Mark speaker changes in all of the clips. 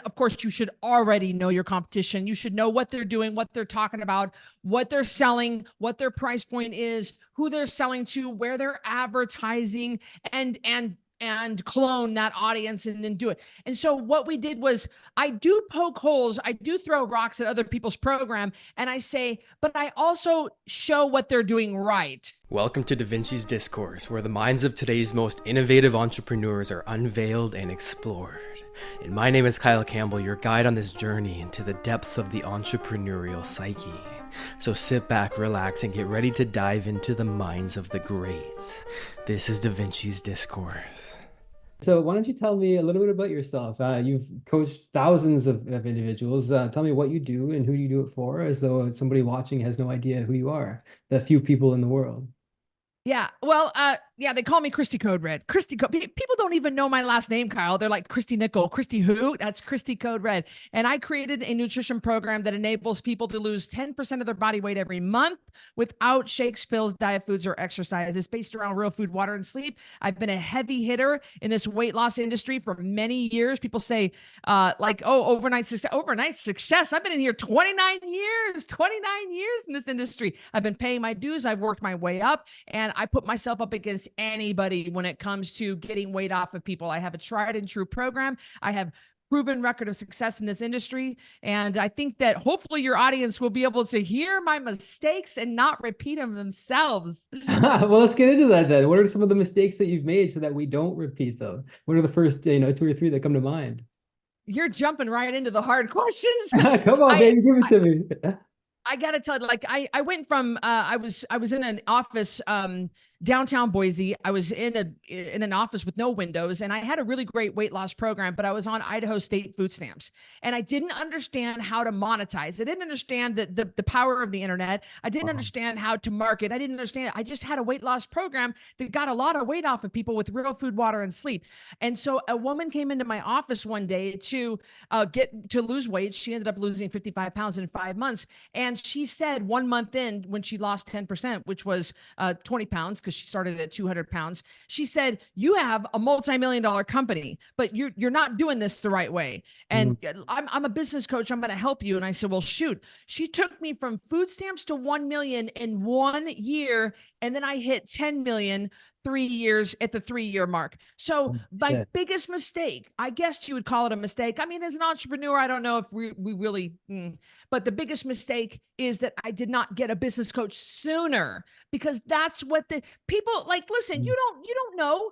Speaker 1: of course, you should already know your competition. You should know what they're doing, what they're talking about, what they're selling, what their price point is, who they're selling to, where they're advertising, and clone that audience and then do it. And so what we did was, I do poke holes, I do throw rocks at other people's program, and I say, but I also show what they're doing right.
Speaker 2: Welcome to Da Vinci's Discourse, where the minds of today's most innovative entrepreneurs are unveiled and explored. And my name is Kyle Campbell, your guide on this journey into the depths of the entrepreneurial psyche. So sit back, relax, and get ready to dive into the minds of the greats. This is Da Vinci's Discourse.
Speaker 3: So why don't you tell me a little bit about yourself? You've coached thousands of individuals. Tell me what you do and who you do it for, as though somebody watching has no idea who you are, the few people in the world.
Speaker 1: Yeah. Well, they call me Christy Code Red. People don't even know my last name, Kyle. They're like, Christy Nickel. Christy who? That's Christy Code Red. And I created a nutrition program that enables people to lose 10% of their body weight every month without shakes, pills, diet foods, or exercise. It's based around real food, water, and sleep. I've been a heavy hitter in this weight loss industry for many years. People say, overnight success. I've been in here 29 years in this industry. I've been paying my dues. I've worked my way up, and I put myself up against anybody when it comes to getting weight off of people. I have a tried and true program. I have proven record of success in this industry. And I think that hopefully your audience will be able to hear my mistakes and not repeat them themselves.
Speaker 3: Well, let's get into that then. What are some of the mistakes that you've made so that we don't repeat them? What are the first, 2 or 3 that come to mind?
Speaker 1: You're jumping right into the hard questions.
Speaker 3: Come on, baby, give it to me.
Speaker 1: I gotta tell you, like I went from I was in an office downtown Boise. I was in an office with no windows, and I had a really great weight loss program, but I was on Idaho State food stamps, and I didn't understand how to monetize. I didn't understand the power of the internet. I didn't understand how to market. I didn't understand it. I just had a weight loss program that got a lot of weight off of people with real food, water, and sleep. And so a woman came into my office one day to lose weight. She ended up losing 55 pounds in 5 months. And she said 1 month in, when she lost 10%, which was 20 pounds, because she started at 200 pounds, she said, you have a multi-million-dollar company, but you're not doing this the right way. And I'm a business coach. I'm going to help you. And I said, well, shoot. She took me from food stamps to 1 million in 1 year. And then I hit 10 million 3 years at the 3-year mark. So my biggest mistake, I guess you would call it a mistake. I mean, as an entrepreneur, I don't know if we really, but the biggest mistake is that I did not get a business coach sooner, because that's what the people like, listen, you don't know.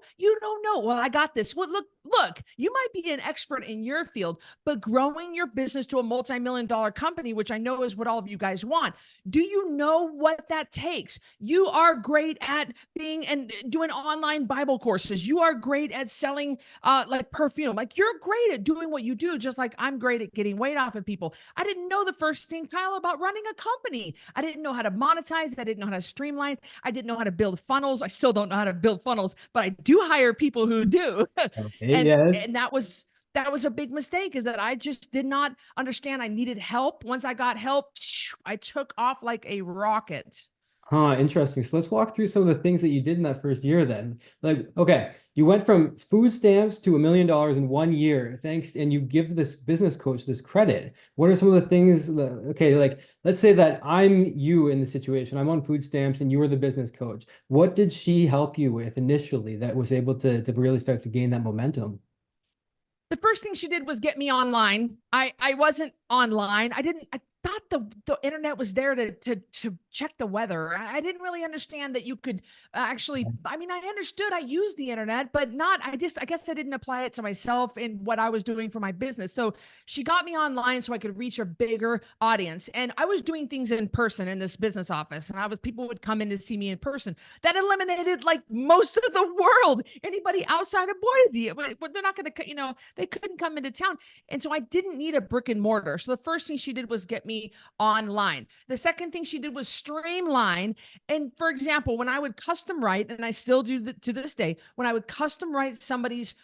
Speaker 1: Well, I got this. Well, look, you might be an expert in your field, but growing your business to a multi-million-dollar company, which I know is what all of you guys want. Do you know what that takes? You are great at being and doing online Bible courses. You are great at selling like perfume. Like, you're great at doing what you do, just like I'm great at getting weight off of people. I didn't know the first thing, Kyle, about running a company. I didn't know how to monetize. I didn't know how to streamline. I didn't know how to build funnels. I still don't know how to build funnels, but I do hire people who do. And that was a big mistake, is that I just did not understand I needed help. Once I got help, I took off like a rocket.
Speaker 3: Interesting. So let's walk through some of the things that you did in that first year then. Like, okay, you went from food stamps to $1 million in 1 year. Thanks. And you give this business coach this credit. What are some of the things like, let's say that I'm you in the situation. I'm on food stamps and you were the business coach. What did she help you with initially that was able to really start to gain that momentum?
Speaker 1: The first thing she did was get me online. I wasn't online. I thought the internet was there to check the weather. I didn't really understand that you could actually, I mean, I understood I used the internet, but I guess I didn't apply it to myself in what I was doing for my business. So she got me online so I could reach a bigger audience. And I was doing things in person in this business office, and people would come in to see me in person. That eliminated like most of the world. Anybody outside of Boise, but they're not going to, they couldn't come into town. And so I didn't need a brick and mortar. So the first thing she did was get me online. The second thing she did was streamline. And for example, when I would custom write, and I still do to this day, when I would custom write somebody's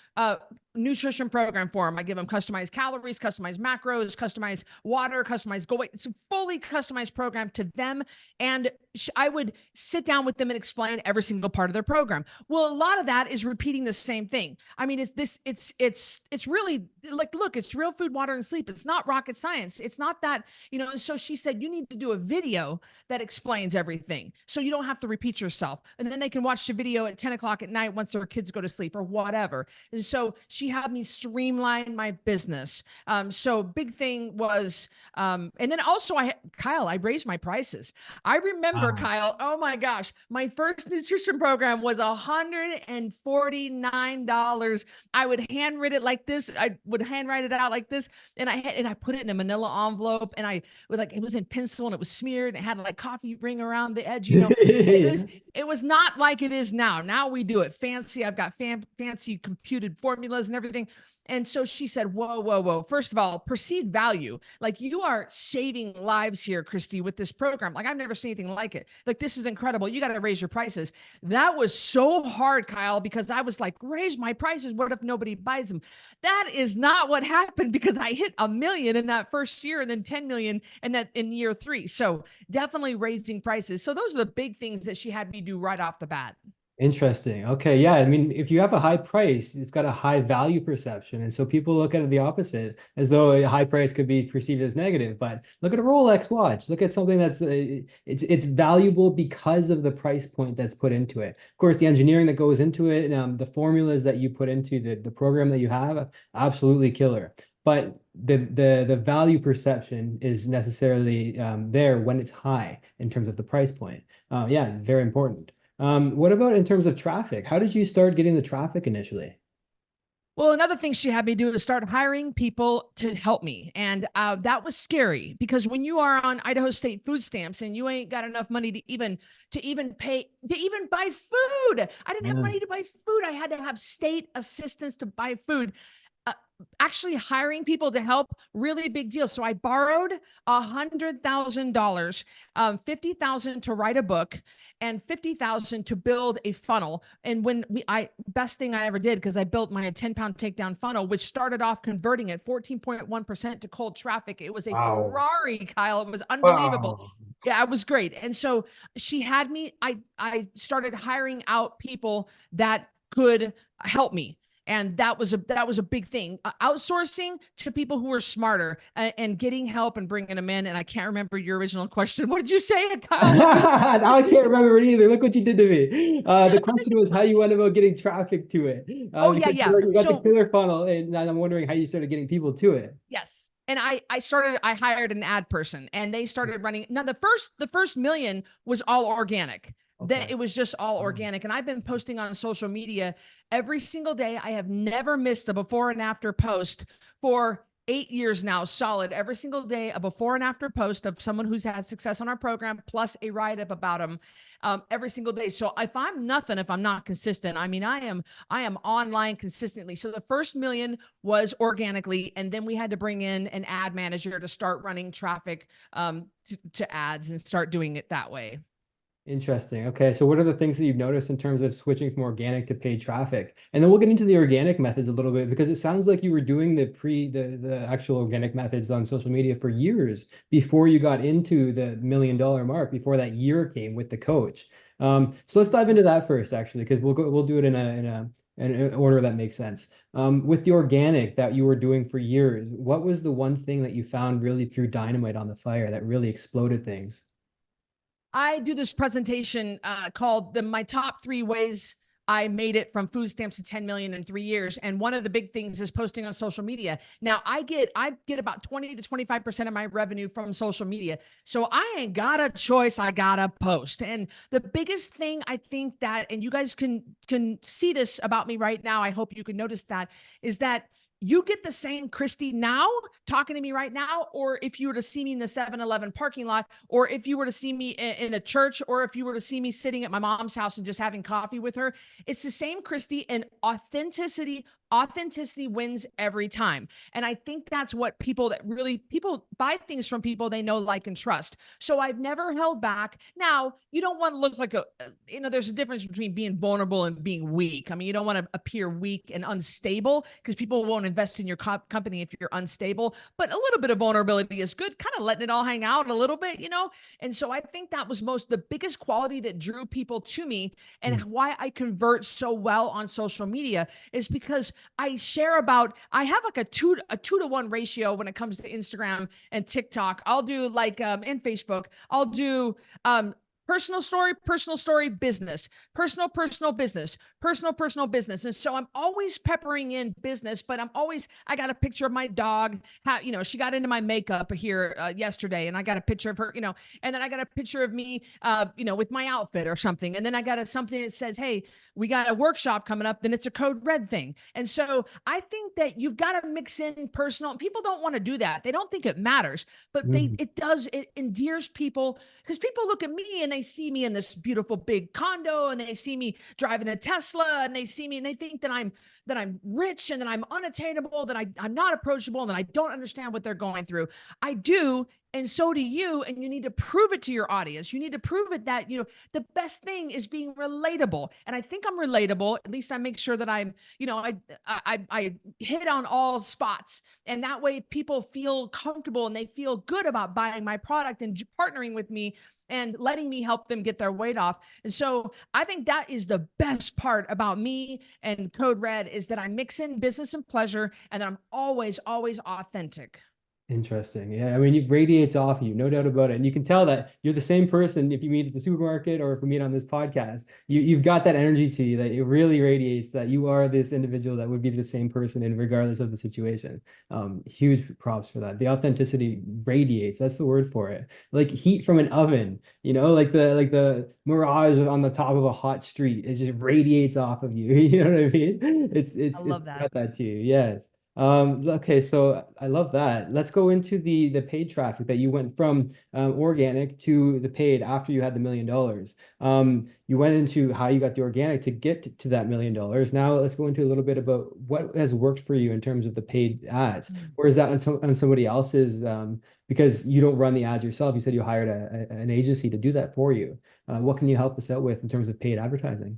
Speaker 1: nutrition program for them. I give them customized calories, customized macros, customized water, customized go weight. It's a fully customized program to them. And I would sit down with them and explain every single part of their program. Well, a lot of that is repeating the same thing. I mean, it's really like, look, it's real food, water, and sleep. It's not rocket science. It's not that, and so she said, you need to do a video that explains everything so you don't have to repeat yourself. And then they can watch the video at 10 o'clock at night once their kids go to sleep or whatever. And so she had me streamline my business. So big thing was, and then also Kyle, I raised my prices. I remember, Kyle, oh my gosh, my first nutrition program was $149. I would handwrite it like this. I would handwrite it out like this. And I put it in a manila envelope, and it was in pencil, and it was smeared, and it had like coffee ring around the edge, it was not like it is now. Now we do it fancy. I've got fancy computed formulas and everything. And so she said, whoa, whoa, whoa. First of all, perceived value. Like, you are saving lives here, Christy, with this program. Like, I've never seen anything like it. Like, this is incredible. You got to raise your prices. That was so hard, Kyle, because I was like, raise my prices. What if nobody buys them? That is not what happened, because I hit $1 million in that first year, and then 10 million in year 3. So definitely raising prices. So those are the big things that she had me do right off the bat.
Speaker 3: Interesting. Okay. Yeah. I mean, if you have a high price, it's got a high value perception. And so people look at it the opposite, as though a high price could be perceived as negative. But look at a Rolex watch. Look at something that's it's valuable because of the price point that's put into it. Of course, the engineering that goes into it, the formulas that you put into the program that you have, absolutely killer. But the value perception is necessarily there when it's high in terms of the price point. Yeah, very important. What about in terms of traffic? How did you start getting the traffic initially?
Speaker 1: Well, another thing she had me do is start hiring people to help me. And that was scary, because when you are on Idaho State food stamps and you ain't got enough money to even buy food. I didn't have money to buy food. I had to have state assistance to buy food. Actually hiring people to help, really big deal. So I borrowed $100,000, 50,000 to write a book, and 50,000 to build a funnel. And best thing I ever did, because I built my 10-pound takedown funnel, which started off converting at 14.1% to cold traffic. It was a Ferrari, Kyle. It was unbelievable. Wow. Yeah, it was great. And so she had me, I started hiring out people that could help me. And that was a big thing. Outsourcing to people who are smarter and getting help and bringing them in. And I can't remember your original question. What did you say, Kyle?
Speaker 3: I can't remember it either. Look what you did to me. The question was how you went about getting traffic to it.
Speaker 1: Yeah. You
Speaker 3: got the killer funnel, and I'm wondering how you started getting people to it.
Speaker 1: Yes. And I hired an ad person, and they started running. Now the first million was all organic. That it was just all organic. And I've been posting on social media every single day. I have never missed a before and after post for 8 years now, solid. Every single day, a before and after post of someone who's had success on our program, plus a write-up about them every single day. So if I'm not consistent, I mean, I am online consistently. So the first million was organically, and then we had to bring in an ad manager to start running traffic to ads and start doing it that way.
Speaker 3: Interesting. Okay. So what are the things that you've noticed in terms of switching from organic to paid traffic? And then we'll get into the organic methods a little bit, because it sounds like you were doing the actual organic methods on social media for years before you got into the $1 million mark, before that year came with the coach. So let's dive into that first, actually, because we'll do it in an order that makes sense. With the organic that you were doing for years, what was the one thing that you found really threw dynamite on the fire that really exploded things?
Speaker 1: I do this presentation called my top 3 ways I made it from food stamps to 10 million in 3 years. And one of the big things is posting on social media. Now I get about 20 to 25% of my revenue from social media. So I ain't got a choice. I gotta post. And the biggest thing I think that, and you guys can see this about me right now, I hope you can notice that, is that you get the same Christy now talking to me right now, or if you were to see me in the 7-Eleven parking lot, or if you were to see me in a church, or if you were to see me sitting at my mom's house and just having coffee with her, it's the same Christy, and authenticity Authenticity wins every time. And I think that's what people buy things from people they know, like, and trust. So I've never held back. Now, you don't want to look like there's a difference between being vulnerable and being weak. I mean, you don't want to appear weak and unstable, because people won't invest in your company if you're unstable. But a little bit of vulnerability is good, kind of letting it all hang out a little bit, And so I think that was the biggest quality that drew people to me, and why I convert so well on social media is because I have like a 2-to-1 ratio when it comes to Instagram and TikTok. I'll do and Facebook. I'll do personal story, business, personal business, personal business. And so I'm always peppering in business, but I got a picture of my dog. She got into my makeup here yesterday, and I got a picture of her, and then I got a picture of me, with my outfit or something. And then I got something that says, hey, we got a workshop coming up, then it's a code red thing. And so I think that you've got to mix in personal. People don't want to do that. They don't think it matters, but it endears people, because people look at me and they see me in this beautiful big condo, and they see me driving a Tesla, and they see me and they think that I'm rich, and that I'm unattainable, that I'm not approachable, and that I don't understand what they're going through. I do. And so do you. And you need to prove it to your audience. You need to prove it that, the best thing is being relatable. And I think I'm relatable. At least I make sure that I'm, I hit on all spots. And that way people feel comfortable and they feel good about buying my product and partnering with me and letting me help them get their weight off. And so I think that is the best part about me and Code Red, is that I mix in business and pleasure, and that I'm always, always authentic.
Speaker 3: Interesting. Yeah. I mean, it radiates off you, no doubt about it. And you can tell that you're the same person if you meet at the supermarket or if we meet on this podcast. You've got that energy to you that it really radiates, that you are this individual that would be the same person in regardless of the situation. Huge props for that. The authenticity radiates. That's the word for it. Like heat from an oven, like the mirage on the top of a hot street. It just radiates off of you. You know what I mean?
Speaker 1: I love that.
Speaker 3: Got that to you. Yes. Okay, so I love that. Let's go into the paid traffic that you went from organic to the paid after you had the $1 million. You went into how you got the organic to get to that $1 million. Now let's go into a little bit about what has worked for you in terms of the paid ads. Or is that on somebody else's, because you don't run the ads yourself? You said you hired an agency to do that for you. What can you help us out with in terms of paid advertising?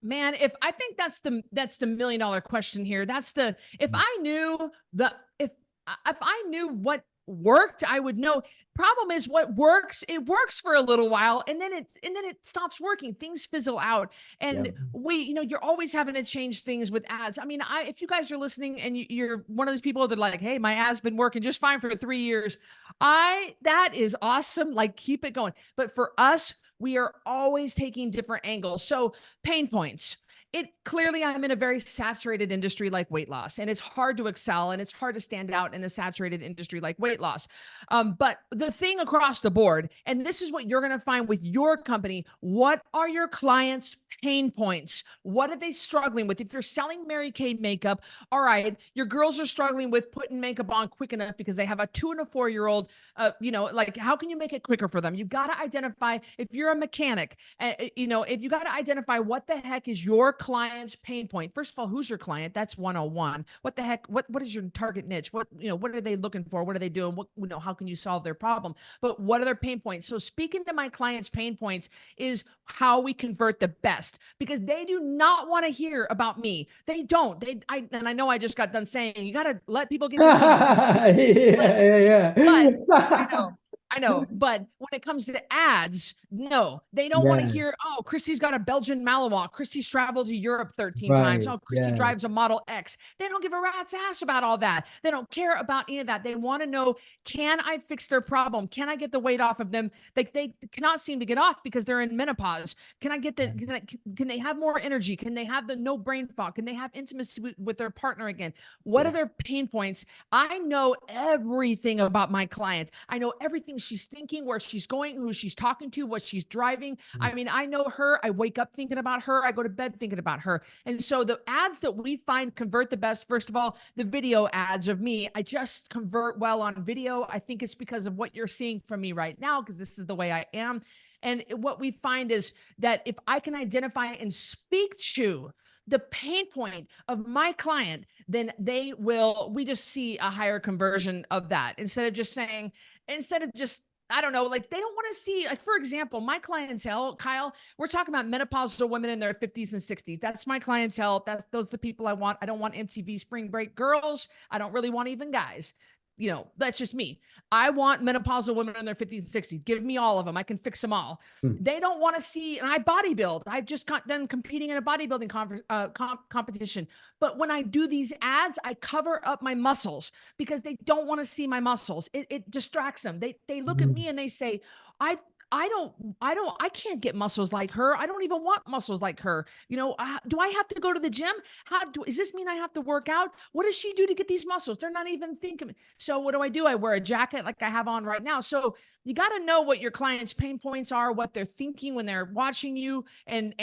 Speaker 1: Man, if I think that's the $1 million question here. If I knew what worked, I would know. Problem is, what works, it works for a little while, and then it stops working. Things fizzle out. And you're always having to change things with ads. I mean, if you guys are listening and you're one of those people that are like, hey, my ad's been working just fine for 3 years. That is awesome. Like, keep it going. But for us, we are always taking different angles. So pain points. I'm in a very saturated industry like weight loss, and it's hard to excel, and it's hard to stand out in a saturated industry like weight loss. But the thing across the board, and this is what you're going to find with your company, what are your clients' pain points? What are they struggling with? If you're selling Mary Kay makeup, all right, your girls are struggling with putting makeup on quick enough because they have a 2 and a 4-year-old, how can you make it quicker for them? You've got to identify, if you're a mechanic, if you got to identify what the heck is your client's pain point. First of all, who's your client? That's 101. What the heck? What is your target niche? What are they looking for? What are they doing? How can you solve their problem? But what are their pain points? So speaking to my clients' pain points is how we convert the best, because they do not want to hear about me. They don't. And I know I just got done saying you got to let people get to know you. But I know. But when it comes to ads, no, they don't want to hear, oh, Christy's got a Belgian Malinois. Christy's traveled to Europe 13 times. Oh, Christy drives a Model X. They don't give a rat's ass about all that. They don't care about any of that. They want to know, can I fix their problem? Can I get the weight off of them? Like, they cannot seem to get off because they're in menopause. Can they have more energy? Can they have the no brain fog? Can they have intimacy with their partner again? What are their pain points? I know everything about my client. I know everything she's thinking, where she's going, who she's talking to, what she's driving. I mean, I know her. I wake up thinking about her. I go to bed thinking about her. And so the ads that we find convert the best, first of all, the video ads of me, I just convert well on video. I think it's because of what you're seeing from me right now, because this is the way I am. And what we find is that if I can identify and speak to the pain point of my client, then we just see a higher conversion of that instead of just, I don't know, like they don't want to see, like, for example, my clientele, Kyle, we're talking about menopausal women in their 50s and 60s. That's my clientele. Those are the people I want. I don't want MTV Spring Break girls. I don't really want even guys. That's just me. I want menopausal women in their 50s and 60s. Give me all of them. I can fix them all.
Speaker 3: Hmm.
Speaker 1: They don't want to see, and I bodybuild. I just got done competing in a bodybuilding competition. But when I do these ads, I cover up my muscles because they don't want to see my muscles. It distracts them. They look at me and they say, I I can't get muscles like her. I don't even want muscles like her. Do I have to go to the gym? Does this mean I have to work out? What does she do to get these muscles? They're not even thinking. So what do? I wear a jacket like I have on right now. So you got to know what your clients' pain points are, what they're thinking when they're watching you. And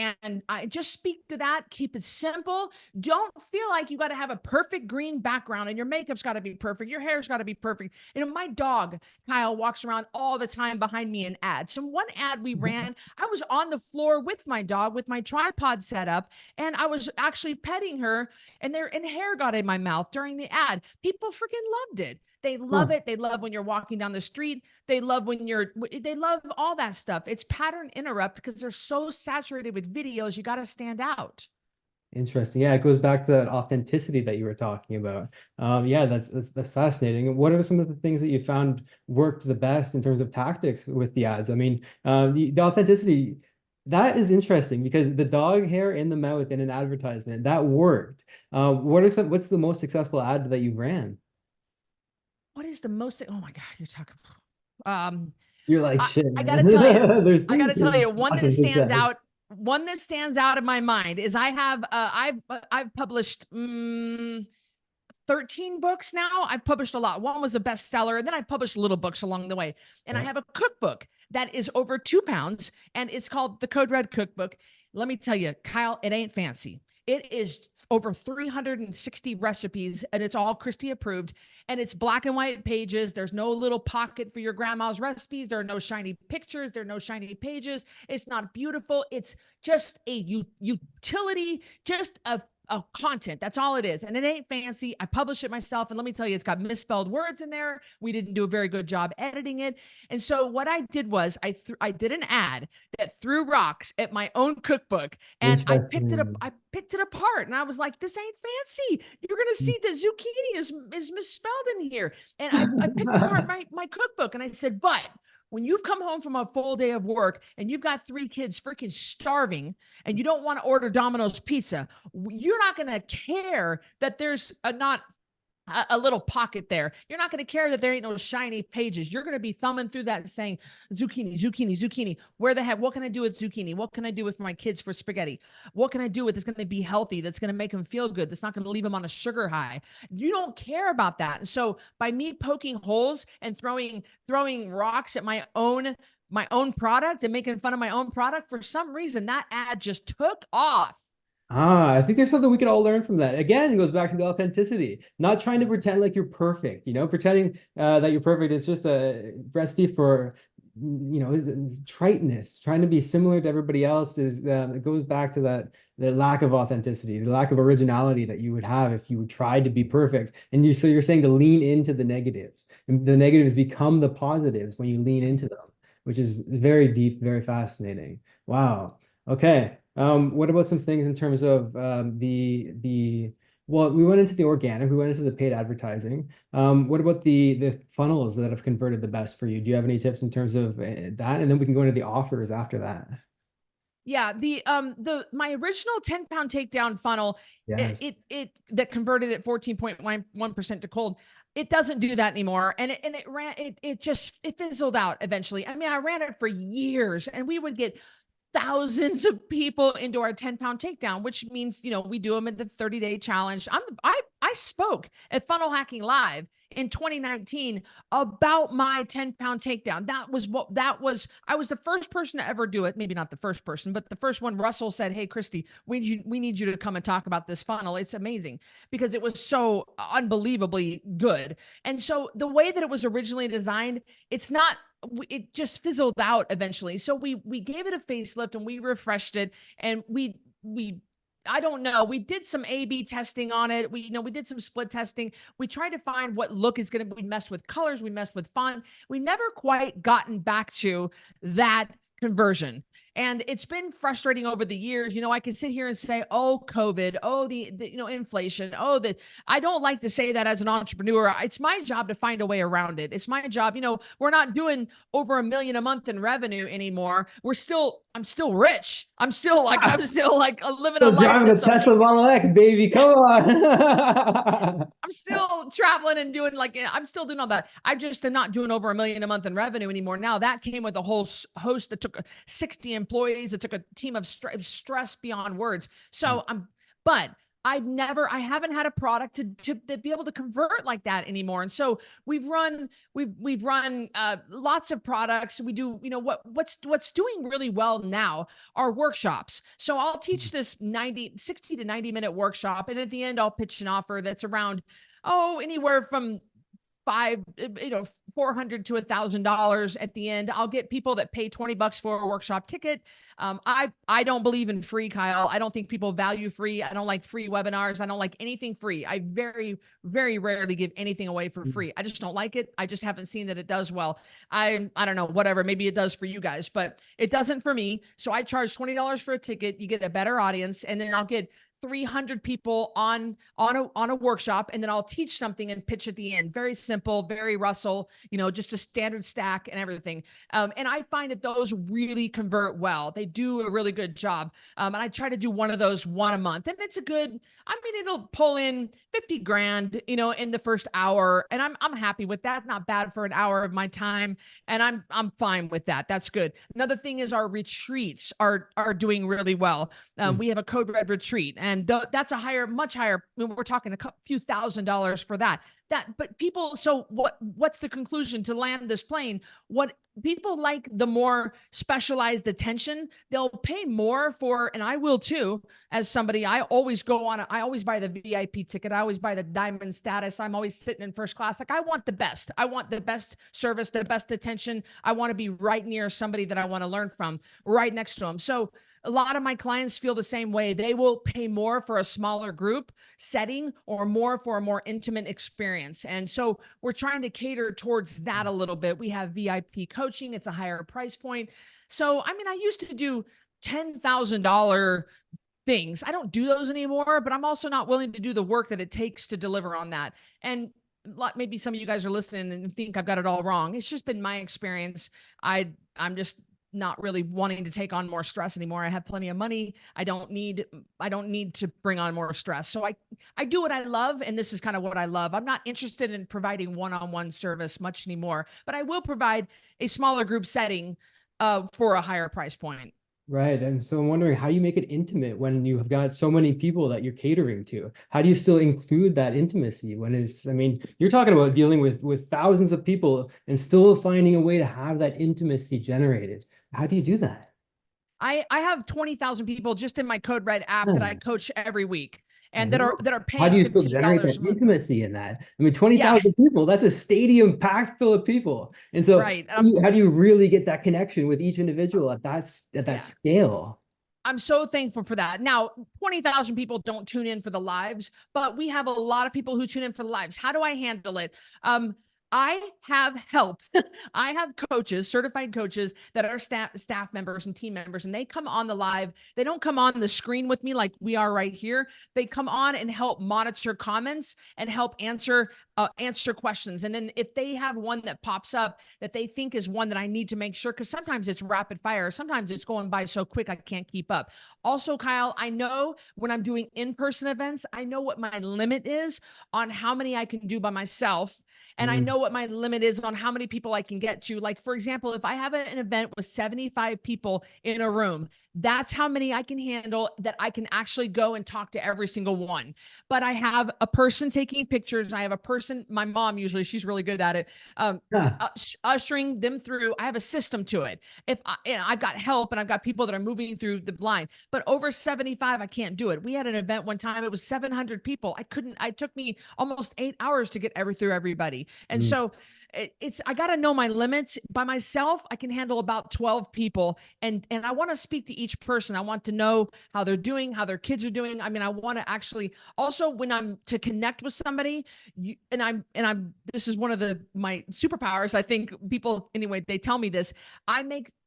Speaker 1: I just speak to that. Keep it simple. Don't feel like you got to have a perfect green background and your makeup's got to be perfect. Your hair's got to be perfect. My dog, Kyle, walks around all the time behind me in ads. So one ad we ran, I was on the floor with my dog with my tripod set up, and I was actually petting her, and hair got in my mouth during the ad. People freaking loved it. They love it. They love when you're walking down the street. They love they love all that stuff. It's pattern interrupt because they're so saturated with videos. You got to stand out.
Speaker 3: Interesting. Yeah, it goes back to that authenticity that you were talking about. Yeah, that's fascinating. And what are some of the things that you found worked the best in terms of tactics with the ads? I mean, the authenticity, that is interesting because the dog hair in the mouth in an advertisement, that worked. What's the most successful ad that you ran?
Speaker 1: What is the most? Oh my God, you're talking.
Speaker 3: You're like,
Speaker 1: I,
Speaker 3: shit,
Speaker 1: I
Speaker 3: man.
Speaker 1: gotta tell you,
Speaker 3: There's
Speaker 1: one
Speaker 3: lots
Speaker 1: that
Speaker 3: of
Speaker 1: stands
Speaker 3: success.
Speaker 1: out. One that stands out in my mind is I've published 13 books now. I've published a lot. One was a bestseller, and then I published little books along the way. And I
Speaker 3: Yeah.
Speaker 1: have a cookbook that is over 2 pounds, and it's called the Code Red Cookbook. Let me tell you, Kyle, it ain't fancy. It is over 360 recipes, and it's all Christy approved, and it's black and white pages. There's no little pocket for your grandma's recipes. There are no shiny pictures. There are no shiny pages. It's not beautiful. It's just a utility, just a content. That's all it is. And it ain't fancy. I publish it myself. And let me tell you, it's got misspelled words in there. We didn't do a very good job editing it. And so what I did was I did an ad that threw rocks at my own cookbook, and I picked it up.
Speaker 3: Interesting.
Speaker 1: I picked it apart, and I was like, this ain't fancy. You're going to see the zucchini is misspelled in here. And I picked apart my cookbook, and I said, but when you've come home from a full day of work and you've got 3 kids freaking starving and you don't want to order Domino's pizza, you're not going to care that there's not a little pocket there. You're not going to care that there ain't no shiny pages. You're going to be thumbing through that and saying, zucchini, zucchini, zucchini. Where the heck? What can I do with zucchini? What can I do with my kids for spaghetti? What can I do with that's going to be healthy? That's going to make them feel good. That's not going to leave them on a sugar high. You don't care about that. And so by me poking holes and throwing rocks at my own product and making fun of my own product, for some reason, that ad just took off.
Speaker 3: I think there's something we could all learn from that. Again, it goes back to the authenticity, not trying to pretend like you're perfect, pretending that you're perfect is just a recipe for, triteness, trying to be similar to everybody else it goes back to the lack of authenticity, the lack of originality that you would have if you tried to be perfect. And so you're saying to lean into the negatives, and the negatives become the positives when you lean into them, which is very deep, very fascinating. Wow. Okay. What about some things in terms of well, we went into the organic, we went into the paid advertising. What about the funnels that have converted the best for you? Do you have any tips in terms of that? And then we can go into the offers after that.
Speaker 1: Yeah, my original 10-pound takedown funnel,
Speaker 3: Yes.
Speaker 1: it that converted at 14.1% to cold. It doesn't do that anymore. And it fizzled out eventually. I mean, I ran it for years, and we would get thousands of people into our 10-pound takedown, which means, we do them in the 30-day challenge. I spoke at Funnel Hacking Live in 2019 about my 10-pound takedown. I was the first person to ever do it. Maybe not the first person, but the first one. Russell said, hey, Christy, we need you to come and talk about this funnel. It's amazing because it was so unbelievably good. And so the way that it was originally designed, it just fizzled out eventually. So we gave it a facelift and we refreshed it, and we I don't know. We did some A/B testing on it. We did some split testing. We tried to find what look is going to, we messed with colors, we messed with font. We never quite gotten back to that conversion. And it's been frustrating over the years. I can sit here and say, oh, COVID, oh, the inflation, oh, I don't like to say that as an entrepreneur. It's my job to find a way around it. It's my job. We're not doing over $1 million a month in revenue anymore. I'm still rich. I'm still like living a
Speaker 3: Still
Speaker 1: life
Speaker 3: driving a
Speaker 1: that's
Speaker 3: Tesla
Speaker 1: amazing.
Speaker 3: Model X, baby. Come on.
Speaker 1: I'm still traveling and doing I'm still doing all that. I just am not doing over $1 million a month in revenue anymore. Now that came with a whole host that took 60 employees. It took a team of stress beyond words. So but I haven't had a product to be able to convert like that anymore. And so we've run lots of products. We do, what's doing really well now are workshops. So I'll teach this 60 to 90 minute workshop. And at the end, I'll pitch an offer that's around, anywhere from $400 to $1,000 at the end. I'll get people that pay $20 for a workshop ticket. I don't believe in free, Kyle. I don't think people value free. I don't like free webinars. I don't like anything free. I very, very rarely give anything away for free. I just don't like it. I just haven't seen that it does well. I don't know, whatever, maybe it does for you guys, but it doesn't for me. So I charge $20 for a ticket. You get a better audience, and then I'll get 300 people on a workshop, and then I'll teach something and pitch at the end. Very simple, very Russell, just a standard stack and everything. And I find that those really convert well. They do a really good job. And I try to do one of those a month, and it's it'll pull in 50 grand, in the first hour. And I'm happy with that. Not bad for an hour of my time. And I'm fine with that. That's good. Another thing is our retreats are doing really well. We have a Code Red retreat, and that's much higher. We're talking few $1,000s for that. But people, so what's the conclusion to land this plane? What people like, the more specialized attention, they'll pay more for, and I will too, as somebody, I always buy the VIP ticket. I always buy the diamond status. I'm always sitting in first class. Like, I want the best. I want the best service, the best attention. I want to be right near somebody that I want to learn from, right next to them. So a lot of my clients feel the same way. They will pay more for a smaller group setting or more for a more intimate experience. And so we're trying to cater towards that a little bit. We have VIP coaching. It's a higher price point. So, I used to do $10,000 things. I don't do those anymore, but I'm also not willing to do the work that it takes to deliver on that. And maybe some of you guys are listening and think I've got it all wrong. It's just been my experience. I'm just not really wanting to take on more stress anymore. I have plenty of money. I don't need to bring on more stress. So I do what I love. And this is kind of what I love. I'm not interested in providing one-on-one service much anymore, but I will provide a smaller group setting for a higher price point.
Speaker 3: Right. And so I'm wondering, how do you make it intimate when you have got so many people that you're catering to? How do you still include that intimacy when you're talking about dealing with thousands of people and still finding a way to have that intimacy generated? How do you do that?
Speaker 1: I have 20,000 people just in my Code Red app that I coach every week, and that are paying.
Speaker 3: How do you still
Speaker 1: $15
Speaker 3: generate that intimacy in that? 20,000 people, that's a stadium packed full of people. And so
Speaker 1: right.
Speaker 3: How do you really get that connection with each individual at that scale?
Speaker 1: I'm so thankful for that. Now, 20,000 people don't tune in for the lives, but we have a lot of people who tune in for the lives. How do I handle it? I have help. I have coaches, certified coaches that are staff members and team members, and they come on the live. They don't come on the screen with me like we are right here. They come on and help monitor comments and help answer questions. And then if they have one that pops up that they think is one that I need to make sure, because sometimes it's rapid fire. Sometimes it's going by so quick I can't keep up. Also, Kyle, I know when I'm doing in-person events, I know what my limit is on how many I can do by myself. And I know what my limit is on how many people I can get to. Like, for example, if I have an event with 75 people in a room, that's how many I can handle that I can actually go and talk to every single one. But I have a person taking pictures. I have a person, my mom, usually she's really good at it, ushering them through. I have a system to it. I've got help and I've got people that are moving through the line, but over 75, I can't do it. We had an event one time, it was 700 people. It took me almost 8 hours to get through everybody. And so I got to know my limits. By myself, I can handle about 12 people, and I want to speak to each person. I want to know how they're doing, how their kids are doing. I mean, I want to actually also, when I'm to connect with somebody, this is one of my superpowers. I think people, anyway, they tell me this.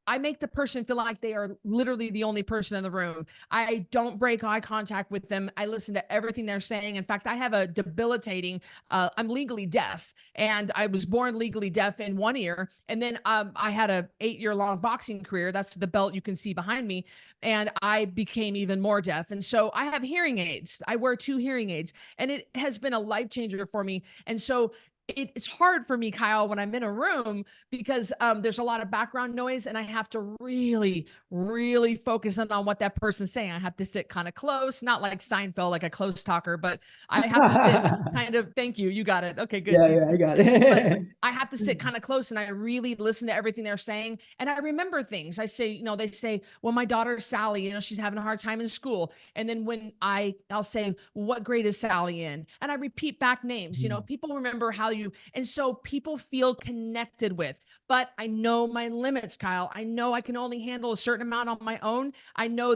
Speaker 1: I make the person feel like they are literally the only person in the room. I don't break eye contact with them. I listen to everything they're saying. In fact, I have a debilitating, I'm legally deaf, and I was born legally deaf in one ear. And then I had a 8-year long boxing career. That's the belt you can see behind me. And I became even more deaf. And so I have hearing aids. I wear 2 hearing aids, and it has been a life changer for me. And so it's hard for me, Kyle, when I'm in a room, because there's a lot of background noise, and I have to really, really focus in on what that person's saying. I have to sit kind of close, not like Seinfeld, like a close talker, but I have to sit kind of, thank you. You got it. Okay, good.
Speaker 3: Yeah, I got
Speaker 1: But
Speaker 3: it.
Speaker 1: I have to sit kind of close, and I really listen to everything they're saying. And I remember things. I say, they say, well, my daughter, Sally, she's having a hard time in school. And then when I'll say, what grade is Sally in? And I repeat back names. People remember how and so people feel connected with. But I know my limits, Kyle. I know I can only handle a certain amount on my own. I know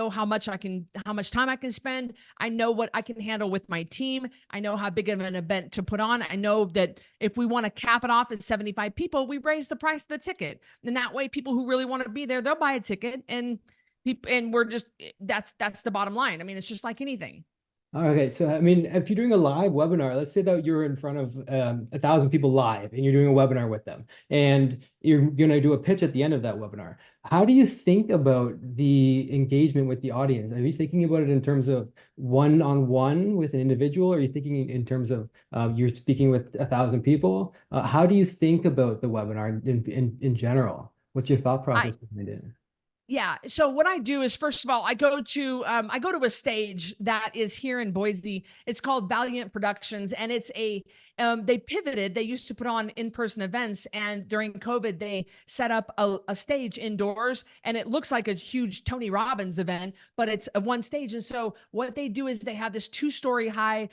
Speaker 1: how much time I can spend. I know what I can handle with my team. I know how big of an event to put on. I know that if we want to cap it off at 75 people, we raise the price of the ticket. And that way, people who really want to be there, they'll buy a ticket, and we're just, that's the bottom line. I mean, it's just like anything.
Speaker 3: Okay, so I mean, if you're doing a live webinar, let's say that you're in front of 1,000 people live, and you're doing a webinar with them, and you're going to do a pitch at the end of that webinar. How do you think about the engagement with the audience? Are you thinking about it in terms of one-on-one with an individual? Or are you thinking in terms of you're speaking with 1,000 people? How do you think about the webinar in general? What's your thought process behind it?
Speaker 1: Yeah. So what I do is, first of all, I go to a stage that is here in Boise. It's called Valiant Productions, and it's they pivoted. They used to put on in-person events, and during COVID, they set up a stage indoors, and it looks like a huge Tony Robbins event, but it's a one stage. And so what they do is they have this 2-story high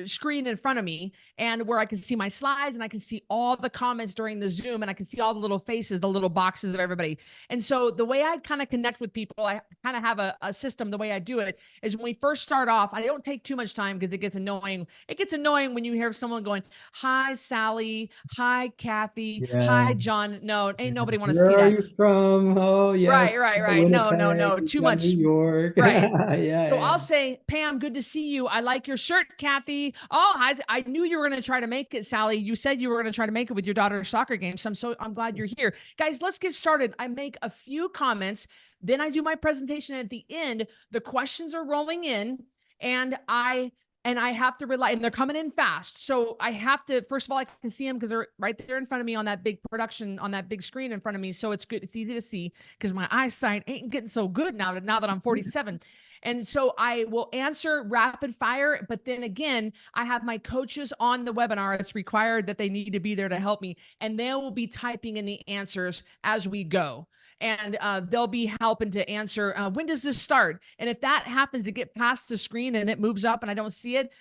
Speaker 1: screen in front of me, and where I can see my slides, and I can see all the comments during the Zoom, and I can see all the little faces, the little boxes of everybody. And so the way I kind of connect with people, I kind of have a system. The way I do it is, when we first start off, I don't take too much time, because it gets annoying. It gets annoying when you hear someone going, hi, Sally. Hi, Kathy.
Speaker 3: Yeah.
Speaker 1: Hi, John. No, ain't nobody want to see
Speaker 3: Where are
Speaker 1: that.
Speaker 3: you from? Oh, yeah.
Speaker 1: Right. No.
Speaker 3: Winnipeg,
Speaker 1: Too
Speaker 3: got
Speaker 1: much.
Speaker 3: New York.
Speaker 1: Right.
Speaker 3: Yeah.
Speaker 1: So I'll say, Pam, good to see you. I like your shirt, Kathy. Oh, I knew you were going to try to make it, Sally. You said you were going to try to make it with your daughter's soccer game. So I'm glad you're here. Guys, let's get started. I make a few comments. Then I do my presentation. At the end, the questions are rolling in, and I have to rely, and they're coming in fast. So I have to, first of all, I can see them because they're right there in front of me on that big production, on that big screen in front of me. So it's good. It's easy to see, because my eyesight ain't getting so good now that I'm 47. And so I will answer rapid fire, but then again, I have my coaches on the webinar. It's required that they need to be there to help me, and they will be typing in the answers as we go. And they'll be helping to answer, when does this start? And if that happens to get past the screen and it moves up and I don't see it,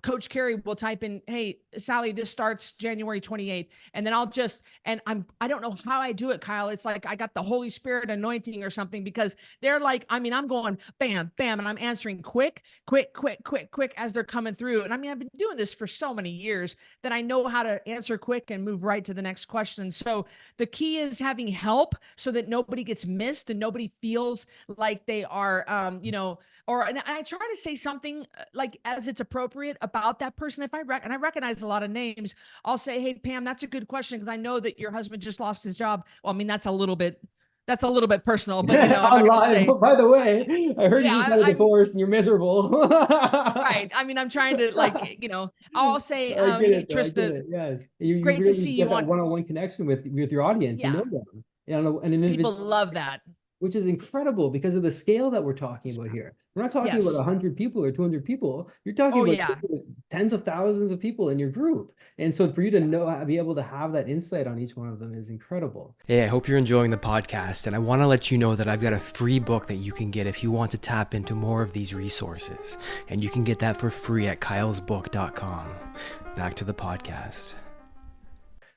Speaker 1: Coach Carey will type in, hey, Sally, this starts January 28th. And then I don't know how I do it, Kyle. It's like I got the Holy Spirit anointing or something, because they're like, I'm going bam, bam, and I'm answering quick as they're coming through. And I've been doing this for so many years that I know how to answer quick and move right to the next question. So the key is having help, so that nobody gets missed and nobody feels like they are, and I try to say something like, as it's appropriate about that person. If I recognize a lot of names, I'll say, hey, Pam, that's a good question, because I know that your husband just lost his job. Well, that's a little bit personal, but I'm not going to say.
Speaker 3: By the way, I heard you just had a divorce and you're miserable.
Speaker 1: Right. I'm trying to I'll say, hey, Trista,
Speaker 3: yes. You
Speaker 1: great
Speaker 3: really
Speaker 1: to see
Speaker 3: get
Speaker 1: you
Speaker 3: that
Speaker 1: on
Speaker 3: one-on-one connection with your audience.
Speaker 1: Yeah.
Speaker 3: You know them. And an
Speaker 1: People
Speaker 3: individual,
Speaker 1: love that.
Speaker 3: which is incredible because of the scale that we're talking about here. We're not talking about 100 people or 200 people. You're talking about tens of thousands of people in your group. And so for you to be able to have that insight on each one of them is incredible.
Speaker 2: Hey, I hope you're enjoying the podcast, and I want to let you know that I've got a free book that you can get if you want to tap into more of these resources. And you can get that for free at kylesbook.com. Back to the podcast.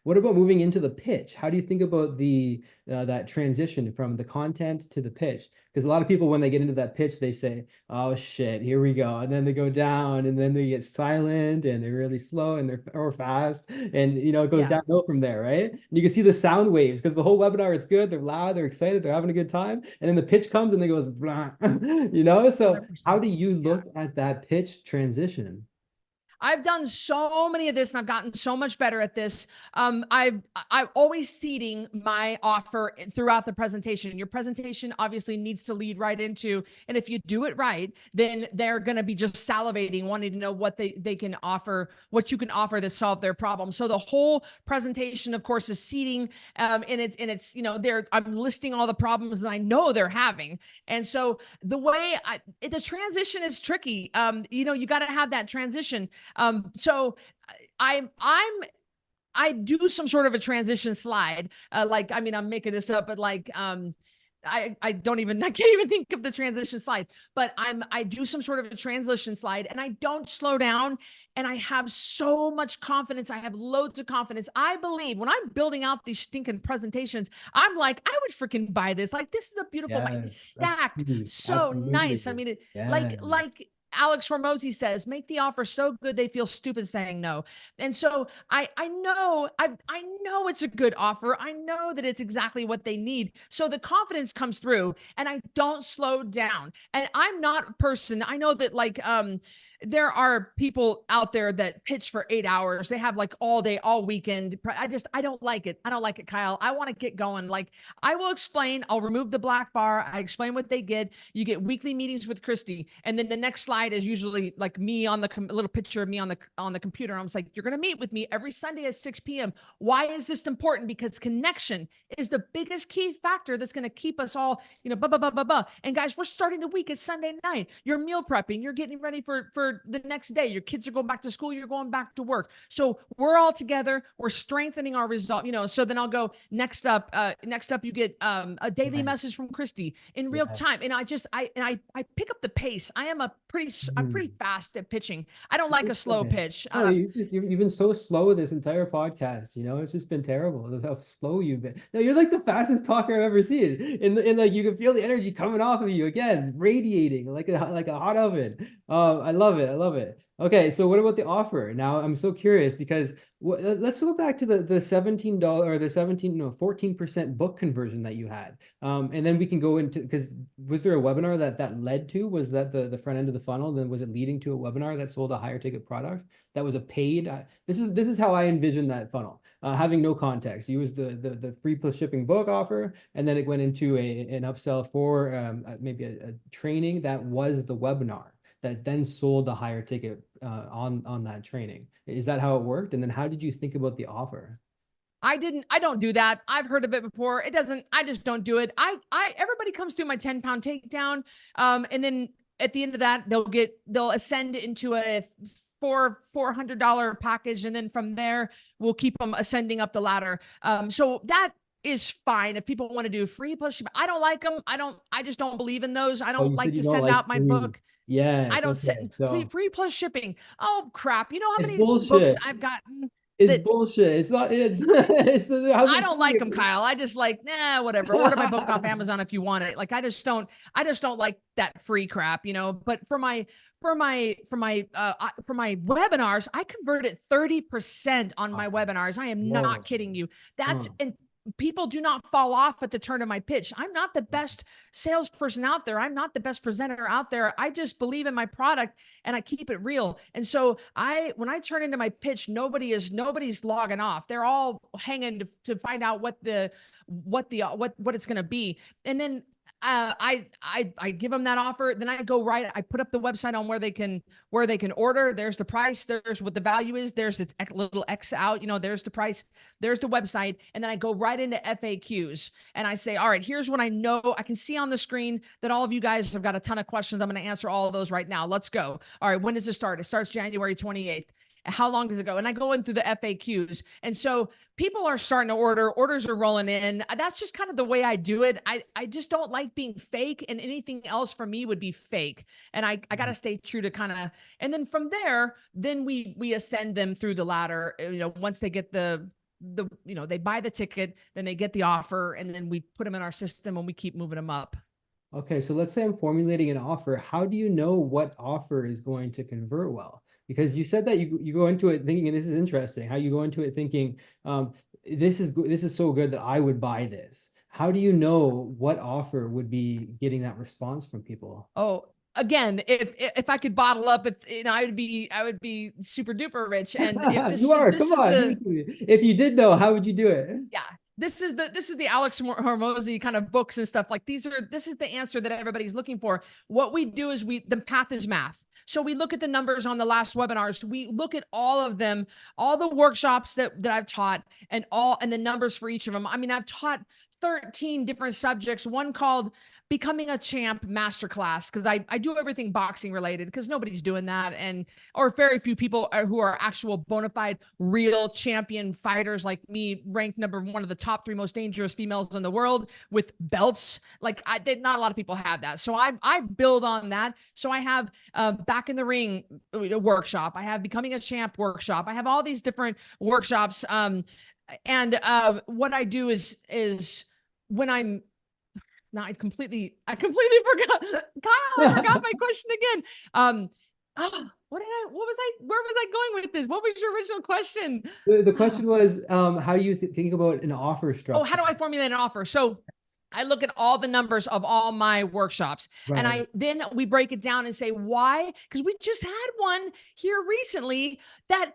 Speaker 3: What about moving into the pitch? How do you think about the that transition from the content to the pitch? Because a lot of people, when they get into that pitch, they say, "Oh shit, here we go," and then they go down, and then they get silent, and they're really slow, and they're or fast, and it goes
Speaker 1: Yeah.
Speaker 3: downhill from there, right? And you can see the sound waves because the whole webinar, it's good, they're loud, they're excited, they're having a good time, and then the pitch comes and it goes, blah, So how
Speaker 1: 100%.
Speaker 3: do you
Speaker 1: Yeah.
Speaker 3: look at that pitch transition?
Speaker 1: I've done so many of this and I've gotten so much better at this. I'm always seeding my offer throughout the presentation. Your presentation obviously needs to lead right into, and if you do it right, then they're going to be just salivating, wanting to know what they can offer, what you can offer to solve their problem. So the whole presentation, of course, is seeding, and it's I'm listing all the problems that I know they're having, and so the transition is tricky. You got to have that transition. So I do some sort of a transition slide. I'm making this up, but I don't even, I can't even think of the transition slide, but I do some sort of a transition slide and I don't slow down. And I have so much confidence. I have loads of confidence. I believe when I'm building out these stinking presentations, I'm like, I would freaking buy this. Like, this is a beautiful,
Speaker 3: Yes, that's
Speaker 1: stacked,
Speaker 3: huge.
Speaker 1: so nice. I
Speaker 3: Absolutely.
Speaker 1: mean,
Speaker 3: Yes.
Speaker 1: Alex Hormozy says, make the offer so good they feel stupid saying no. And so I know it's a good offer. I know that it's exactly what they need. So the confidence comes through and I don't slow down. And I'm not a person. I know that there are people out there that pitch for 8 hours. They have like all day, all weekend. I don't like it. I don't like it, Kyle. I want to get going. Like, I will explain, I'll remove the black bar. I explain what they get. You get weekly meetings with Christy. And then the next slide is usually like me on the little picture of me on the computer. I'm like, you're going to meet with me every Sunday at 6 p.m. Why is this important? Because connection is the biggest key factor that's going to keep us all, blah, blah, blah, blah, blah. And guys, we're starting the week. It's Sunday night. You're meal prepping. You're getting ready for the next day. Your kids are going back to school. You're going back to work. So we're all together. We're strengthening our result, so then I'll go next up. Next up, you get a daily
Speaker 3: Nice.
Speaker 1: message from Christy in real
Speaker 3: Yeah.
Speaker 1: time. And I pick up the pace. I'm
Speaker 3: Mm.
Speaker 1: pretty fast at pitching. I don't like a slow
Speaker 3: Okay.
Speaker 1: pitch.
Speaker 3: No, you've been so slow this entire podcast. It's just been terrible. That's how slow you've been. No, you're like the fastest talker I've ever seen. And like you can feel the energy coming off of you again, radiating like a hot oven. I love it. I love it. Okay, so what about the offer? Now I'm so curious because let's go back to the $17 or the 17 no 14% book conversion that you had. And then we can go into, because was there a webinar that led to, was that the front end of the funnel? Then was it leading to a webinar that sold a higher ticket product that was a paid? This is how I envision that funnel. Having no context, you used the free plus shipping book offer, and then it went into an upsell for maybe a training that was the webinar that then sold the higher ticket on that training. Is that how it worked? And then how did you think about the offer?
Speaker 1: I don't do that. I've heard of it before. I just don't do it. Everybody comes through my 10-pound takedown. And then at the end of that, they'll ascend into a $400 package. And then from there, we'll keep them ascending up the ladder. So that is fine. If people want to do free plus, I don't like them. I just don't believe in those. I
Speaker 3: Oh,
Speaker 1: don't
Speaker 3: you said
Speaker 1: like
Speaker 3: you
Speaker 1: to
Speaker 3: don't
Speaker 1: send
Speaker 3: like
Speaker 1: out my
Speaker 3: free.
Speaker 1: book. I
Speaker 3: Yes,
Speaker 1: don't
Speaker 3: okay.
Speaker 1: send
Speaker 3: So
Speaker 1: free plus shipping. Oh crap. You know how
Speaker 3: it's
Speaker 1: many books
Speaker 3: bullshit.
Speaker 1: I've gotten
Speaker 3: It's
Speaker 1: that
Speaker 3: bullshit. It's not, it's how's
Speaker 1: I
Speaker 3: it
Speaker 1: don't like them, Kyle. I just like, whatever. Order my book off Amazon if you want it. Like, I just don't like that free crap, But for my webinars, I converted 30% on my webinars. I am not
Speaker 3: Whoa.
Speaker 1: kidding you. That's,
Speaker 3: Huh.
Speaker 1: and people do not fall off at the turn of my pitch. I'm not the best salesperson out there. I'm not the best presenter out there. I just believe in my product and I keep it real. And so when I turn into my pitch, nobody's logging off. They're all hanging to find out what it's going to be. And then I give them that offer. Then I go I put up the website on where they can order. There's the price. There's what the value is. There's its little X out. There's the price. There's the website. And then I go right into FAQs and I say, all right, here's what I know. I can see on the screen that all of you guys have got a ton of questions. I'm going to answer all of those right now. Let's go. All right. When does it start? It starts January 28th. How long does it go? And I go in through the FAQs. And so people are starting to orders are rolling in. That's just kind of the way I do it. I just don't like being fake, and anything else for me would be fake. And I got to stay true to and then from there, then we ascend them through the ladder, once they get the they buy the ticket, then they get the offer, and then we put them in our system and we keep moving them up.
Speaker 3: Okay, so let's say I'm formulating an offer. How do you know what offer is going to convert well? Because you said that you go into it thinking, and this is interesting, how you go into it thinking, this is so good that I would buy this. How do you know what offer would be getting that response from people?
Speaker 1: Oh, again, if I could bottle up, I would be super duper rich. And if
Speaker 3: You are, come on. If you did know, how would you do it?
Speaker 1: Yeah. This is the Alex Hormozy kind of books and stuff. Like this is the answer that everybody's looking for. What we do is the path is math. So we look at the numbers on the last webinars. We look at all of them, all the workshops that I've taught, and the numbers for each of them. I mean, I've taught 13 different subjects, one called Becoming a Champ Masterclass, because I do everything boxing related, because nobody's doing that, or very few people who are actual bona fide real champion fighters like me, ranked number one of the top 3 most dangerous females in the world with belts. Like not a lot of people have that. So I build on that. So I have Back in the Ring workshop. I have Becoming a Champ workshop. I have all these different workshops. And what I do is when I'm now I completely forgot. Kyle, I forgot my question again. Where was I going with this? What was your original question?
Speaker 3: The question was, how do you think about an offer structure?
Speaker 1: Oh, how do I formulate an offer? So I look at all the numbers of all my workshops, right, and then we break it down and say why, because we just had one here recently that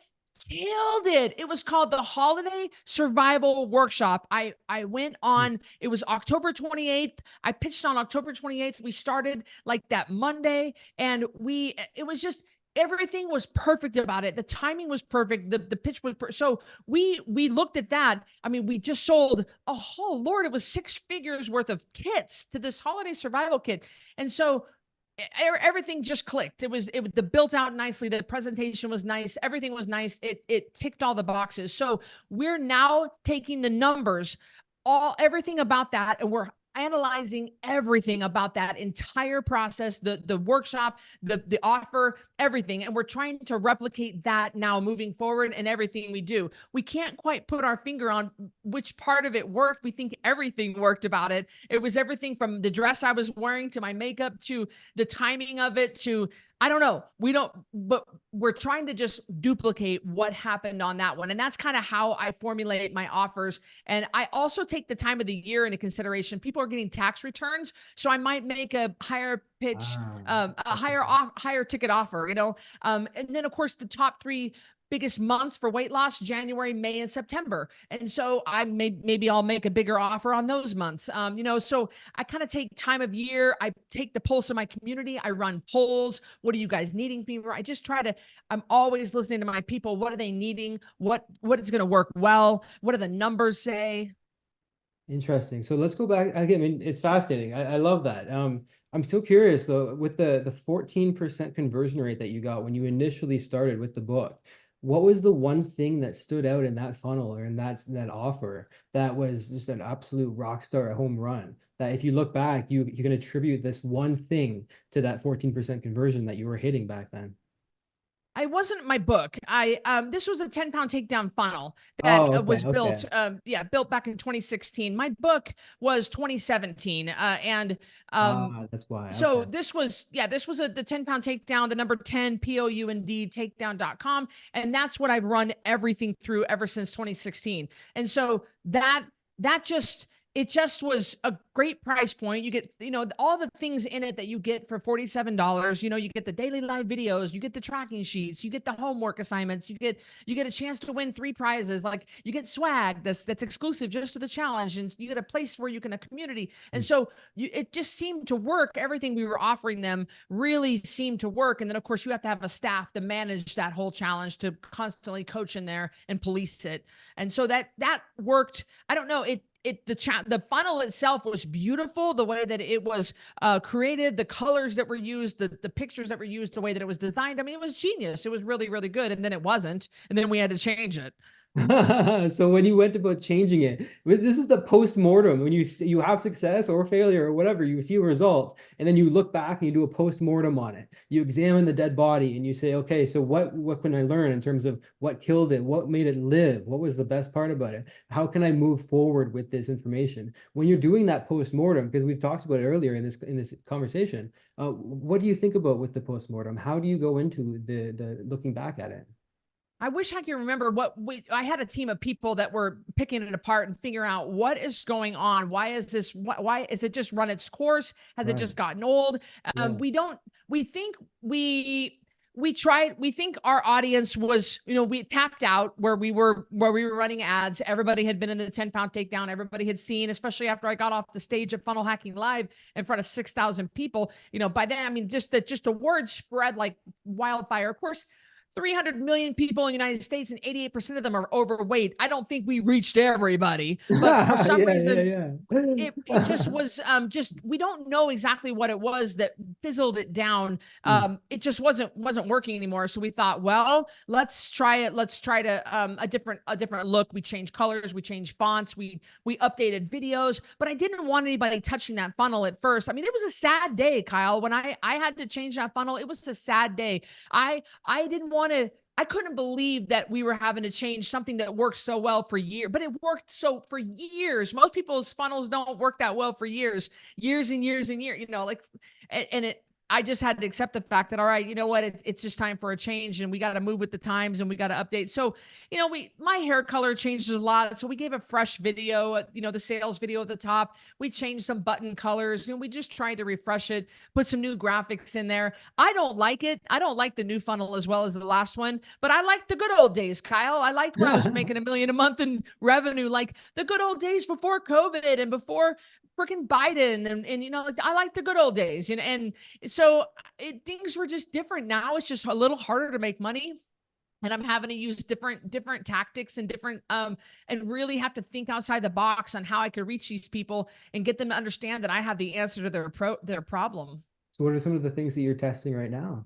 Speaker 1: killed it. It was called the Holiday Survival Workshop. I went on, it was October 28th. I pitched on October 28th. We started like that Monday, and it was just, everything was perfect about it. The timing was perfect. The pitch was so we looked at that. I mean, we just sold, oh Lord, it was 6 figures worth of kits to this holiday survival kit. And so everything just clicked. It was the built out nicely. The presentation was nice. Everything was nice. It ticked all the boxes. So we're now taking the numbers, everything about that, and we're analyzing everything about that entire process, the workshop, the offer, everything. And we're trying to replicate that now moving forward in everything we do. We can't quite put our finger on which part of it worked. We think everything worked about it. It was everything from the dress I was wearing to my makeup to the timing of it to, I don't know. But we're trying to just duplicate what happened on that one. And that's kind of how I formulate my offers. And I also take the time of the year into consideration. People are getting tax returns. So I might make a higher pitch, a higher ticket offer, and then of course the top 3 biggest months for weight loss, January, May, and September. And so maybe I'll make a bigger offer on those months. So I kind of take time of year. I take the pulse of my community. I run polls. What are you guys needing me for? I just I'm always listening to my people. What are they needing? What is going to work well? What do the numbers say?
Speaker 3: Interesting. So let's go back again. I mean, it's fascinating. I love that. I'm still curious though, with the 14% conversion rate that you got when you initially started with the book. What was the one thing that stood out in that funnel or in that offer that was just an absolute rock star, a home run? That if you look back, you can attribute this one thing to that 14% conversion that you were hitting back then.
Speaker 1: I wasn't my book. This was a 10-pound takedown funnel that was built. Built back in 2016. My book was 2017.
Speaker 3: That's why.
Speaker 1: So this was the 10-pound takedown, the number 10 POUND takedown.com. And that's what I've run everything through ever since 2016. And so it just was a great price point. You get, all the things in it that you get for $47. You get the daily live videos, you get the tracking sheets, you get the homework assignments, you get a chance to win 3 prizes. Like you get swag that's exclusive just to the challenge, and you get a place where you can, a community. And so it just seemed to work. Everything we were offering them really seemed to work. And then of course you have to have a staff to manage that whole challenge, to constantly coach in there and police it. And so that worked. I don't know. The funnel itself was beautiful, the way that it was created, the colors that were used, the pictures that were used, the way that it was designed. I mean, it was genius. It was really, really good. And then it wasn't. And then we had to change it.
Speaker 3: So when you went about changing it, this is the post-mortem. When you have success or failure or whatever, you see a result, and then you look back and you do a post-mortem on it. You examine the dead body and you say, okay, so what can I learn in terms of what killed it? What made it live? What was the best part about it? How can I move forward with this information? When you're doing that post-mortem, because we've talked about it earlier in this conversation, what do you think about with the post-mortem? How do you go into the looking back at it?
Speaker 1: I wish I could remember I had a team of people that were picking it apart and figuring out what is going on. Why is this? Why is it just run its course? Has it
Speaker 3: Right.
Speaker 1: just gotten old?
Speaker 3: Yeah.
Speaker 1: We don't, we think we tried, we think our audience was, we tapped out where we were running ads. Everybody had been in the 10-pound takedown. Everybody had seen, especially after I got off the stage of Funnel Hacking Live in front of 6,000 people, by then, I mean, just the word spread like wildfire. Of course, 300 million people in the United States and 88% of them are overweight. I don't think we reached everybody, but for some reason, it just was just, we don't know exactly what it was that fizzled it down. It just wasn't working anymore. So we thought, well, let's try it. Let's try to a different look. We changed colors, we changed fonts, we updated videos, but I didn't want anybody touching that funnel at first. I mean, it was a sad day, Kyle, when I had to change that funnel. It was a sad day. I didn't want to, I couldn't believe that we were having to change something that worked so well for years, but it worked so for years. Most people's funnels don't work that well for years and years and years, like, and I just had to accept the fact that, all right, you know what, it's just time for a change, and we got to move with the times, and we got to update. So, my hair color changed a lot. So we gave a fresh video, the sales video at the top. We changed some button colors. We just tried to refresh it, put some new graphics in there. I don't like it. I don't like the new funnel as well as the last one, but I like the good old days, Kyle. I liked when I was making $1 million a month in revenue, like the good old days before COVID and before freaking Biden. And like, I like the good old days, and so things were just different. Now it's just a little harder to make money. And I'm having to use different tactics and and really have to think outside the box on how I could reach these people and get them to understand that I have the answer to their problem.
Speaker 3: So what are some of the things that you're testing right now?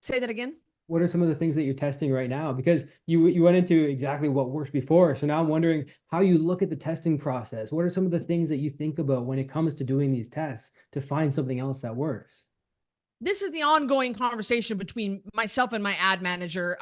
Speaker 1: Say that again.
Speaker 3: What are some of the things that you're testing right now? Because you went into exactly what worked before. So now I'm wondering how you look at the testing process. What are some of the things that you think about when it comes to doing these tests to find something else that works?
Speaker 1: This is the ongoing conversation between myself and my ad manager.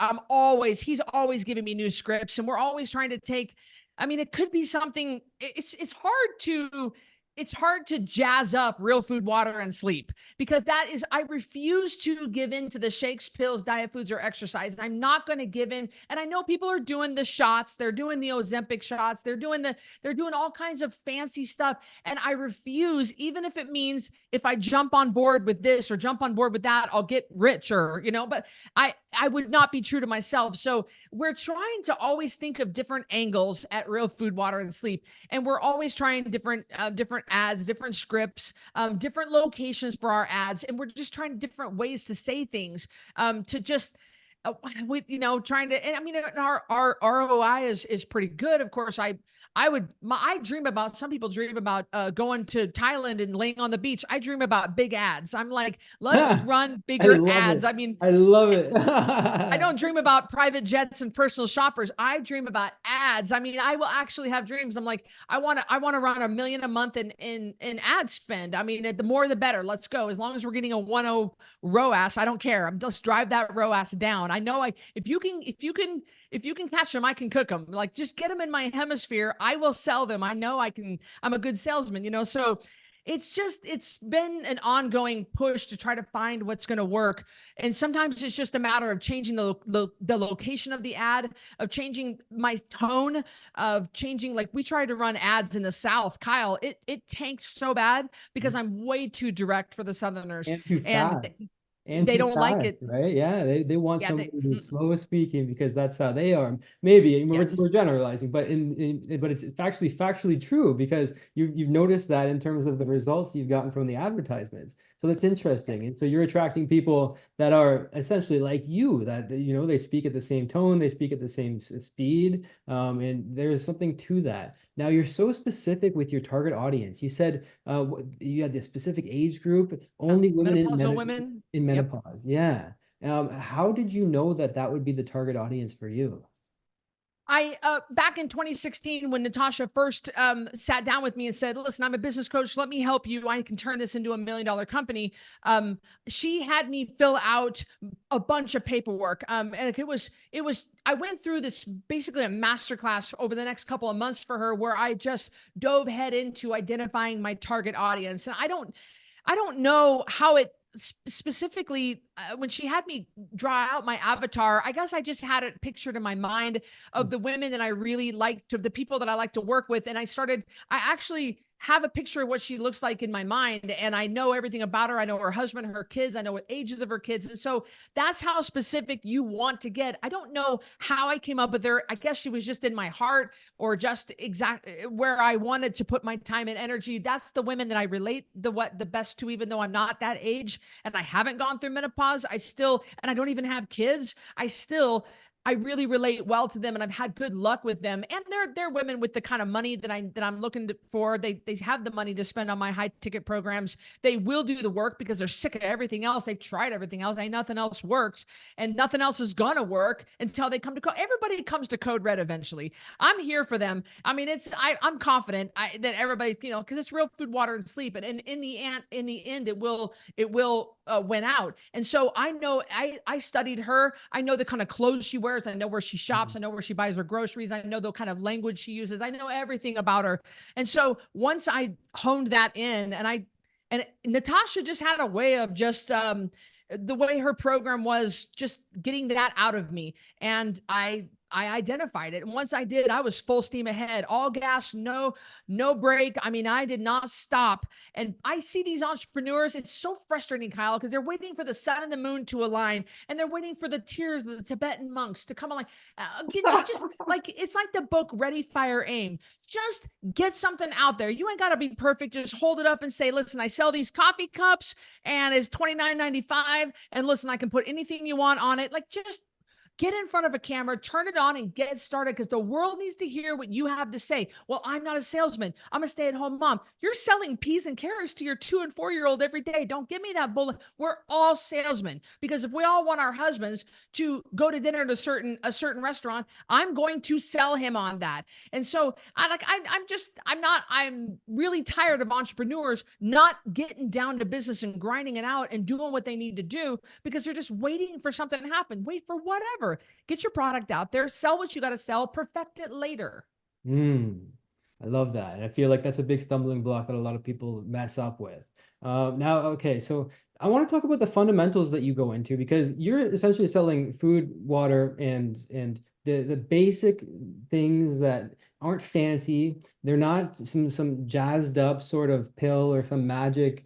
Speaker 1: He's always giving me new scripts, and we're always trying to take, I mean, it could be something, it's hard to jazz up real food, water, and sleep, because I refuse to give in to the shakes, pills, diet foods, or exercise. I'm not going to give in. And I know people are doing the shots. They're doing the Ozempic shots. They're doing all kinds of fancy stuff. And I refuse, even if it means if I jump on board with this or jump on board with that, I'll get richer, but I would not be true to myself. So we're trying to always think of different angles at real food, water, and sleep. And we're always trying different ads, different scripts, different locations for our ads. And we're just trying different ways to say things, to just, trying to, and I mean, our ROI is pretty good. Of course, I dream about, some people dream about going to Thailand and laying on the beach. I dream about big ads. I'm like, let's run bigger ads. I mean,
Speaker 3: I love it.
Speaker 1: I don't dream about private jets and personal shoppers. I dream about ads. I mean, I will actually have dreams. I'm like, I want to run $1 million a month in ad spend. I mean, the more the better. Let's go. As long as we're getting a 1.0 ROAS, I don't care. I'm just drive that ROAS down. I know if you can catch them, I can cook them. Like, just get them in my hemisphere. I will sell them. I know I can. I'm a good salesman, so it's been an ongoing push to try to find what's going to work. And sometimes it's just a matter of changing the location of the ad, of changing my tone, of changing, like, we tried to run ads in the South, Kyle, it tanked so bad because I'm way too direct for the Southerners.
Speaker 3: And too fast. And
Speaker 1: they
Speaker 3: too
Speaker 1: don't like it,
Speaker 3: right? Yeah, they want somebody who's
Speaker 1: mm,
Speaker 3: slow speaking because that's how they are. Maybe
Speaker 1: yes.
Speaker 3: we're generalizing, but but it's factually true, because you've noticed that in terms of the results you've gotten from the advertisements. So that's interesting. And so you're attracting people that are essentially like you, that they speak at the same tone, they speak at the same speed, and there's something to that. Now, you're so specific with your target audience. You said you had this specific age group, only women
Speaker 1: menopausal women
Speaker 3: in menopause. Yep. Yeah. How did you know that would be the target audience for you?
Speaker 1: Back in 2016, when Natasha first sat down with me and said, listen, I'm a business coach. Let me help you. I can turn this into $1 million company. She had me fill out a bunch of paperwork. And I went through this basically a masterclass over the next couple of months for her, where I just dove head into identifying my target audience. And I don't know how it specifically, when she had me draw out my avatar, I guess I just had it pictured in my mind of the women that I really liked, the people that I like to work with. And I actually have a picture of what she looks like in my mind. And I know everything about her. I know her husband, her kids. I know what ages of her kids. And so that's how specific you want to get. I don't know how I came up with her. I guess she was just in my heart, or just exact where I wanted to put my time and energy. That's the women that I relate the best to, even though I'm not that age and I haven't gone through menopause. And I don't even have kids. I really relate well to them, and I've had good luck with them. And they're women with the kind of money that I'm looking for. They have the money to spend on my high ticket programs. They will do the work because they're sick of everything else. They've tried everything else. Ain't nothing else works, and nothing else is gonna work until they come to everybody comes to Code Red eventually. I'm here for them. I mean, I'm confident that everybody, because it's real food, water, and sleep. And in the end, it will win out. And so I know I studied her. I know the kind of clothes she wears. I know where she shops. I know where she buys her groceries. I know the kind of language she uses. I know everything about her. And so once I honed that in, and Natasha just had a way of just the way her program was, just getting that out of me. And I identified it. And once I did, I was full steam ahead, all gas, no break. I mean, I did not stop. And I see these entrepreneurs, it's so frustrating, Kyle, because they're waiting for the sun and the moon to align, and they're waiting for the tears of the Tibetan monks to come along. Just like, it's like the book, Ready, Fire, Aim. Just get something out there. You ain't got to be perfect. Just hold it up and say, listen, I sell these coffee cups and it's $29.95. And listen, I can put anything you want on it. Like, just get in front of a camera, turn it on, and get started, because the world needs to hear what you have to say. Well, I'm not a salesman. I'm a stay-at-home mom. You're selling peas and carrots to your 2 and 4-year-old every day. Don't give me that bullet. We're all salesmen, because if we all want our husbands to go to dinner at a certain restaurant, I'm going to sell him on that. And so I'm really tired of entrepreneurs not getting down to business and grinding it out and doing what they need to do, because they're just waiting for something to happen. Wait for whatever. Get your product out there, sell what you got to sell, perfect it later.
Speaker 3: I love that. And I feel like that's a big stumbling block that a lot of people mess up with. Okay, so I want to talk about the fundamentals that you go into, because you're essentially selling food, water, and the basic things that aren't fancy. They're not some jazzed up sort of pill or some magic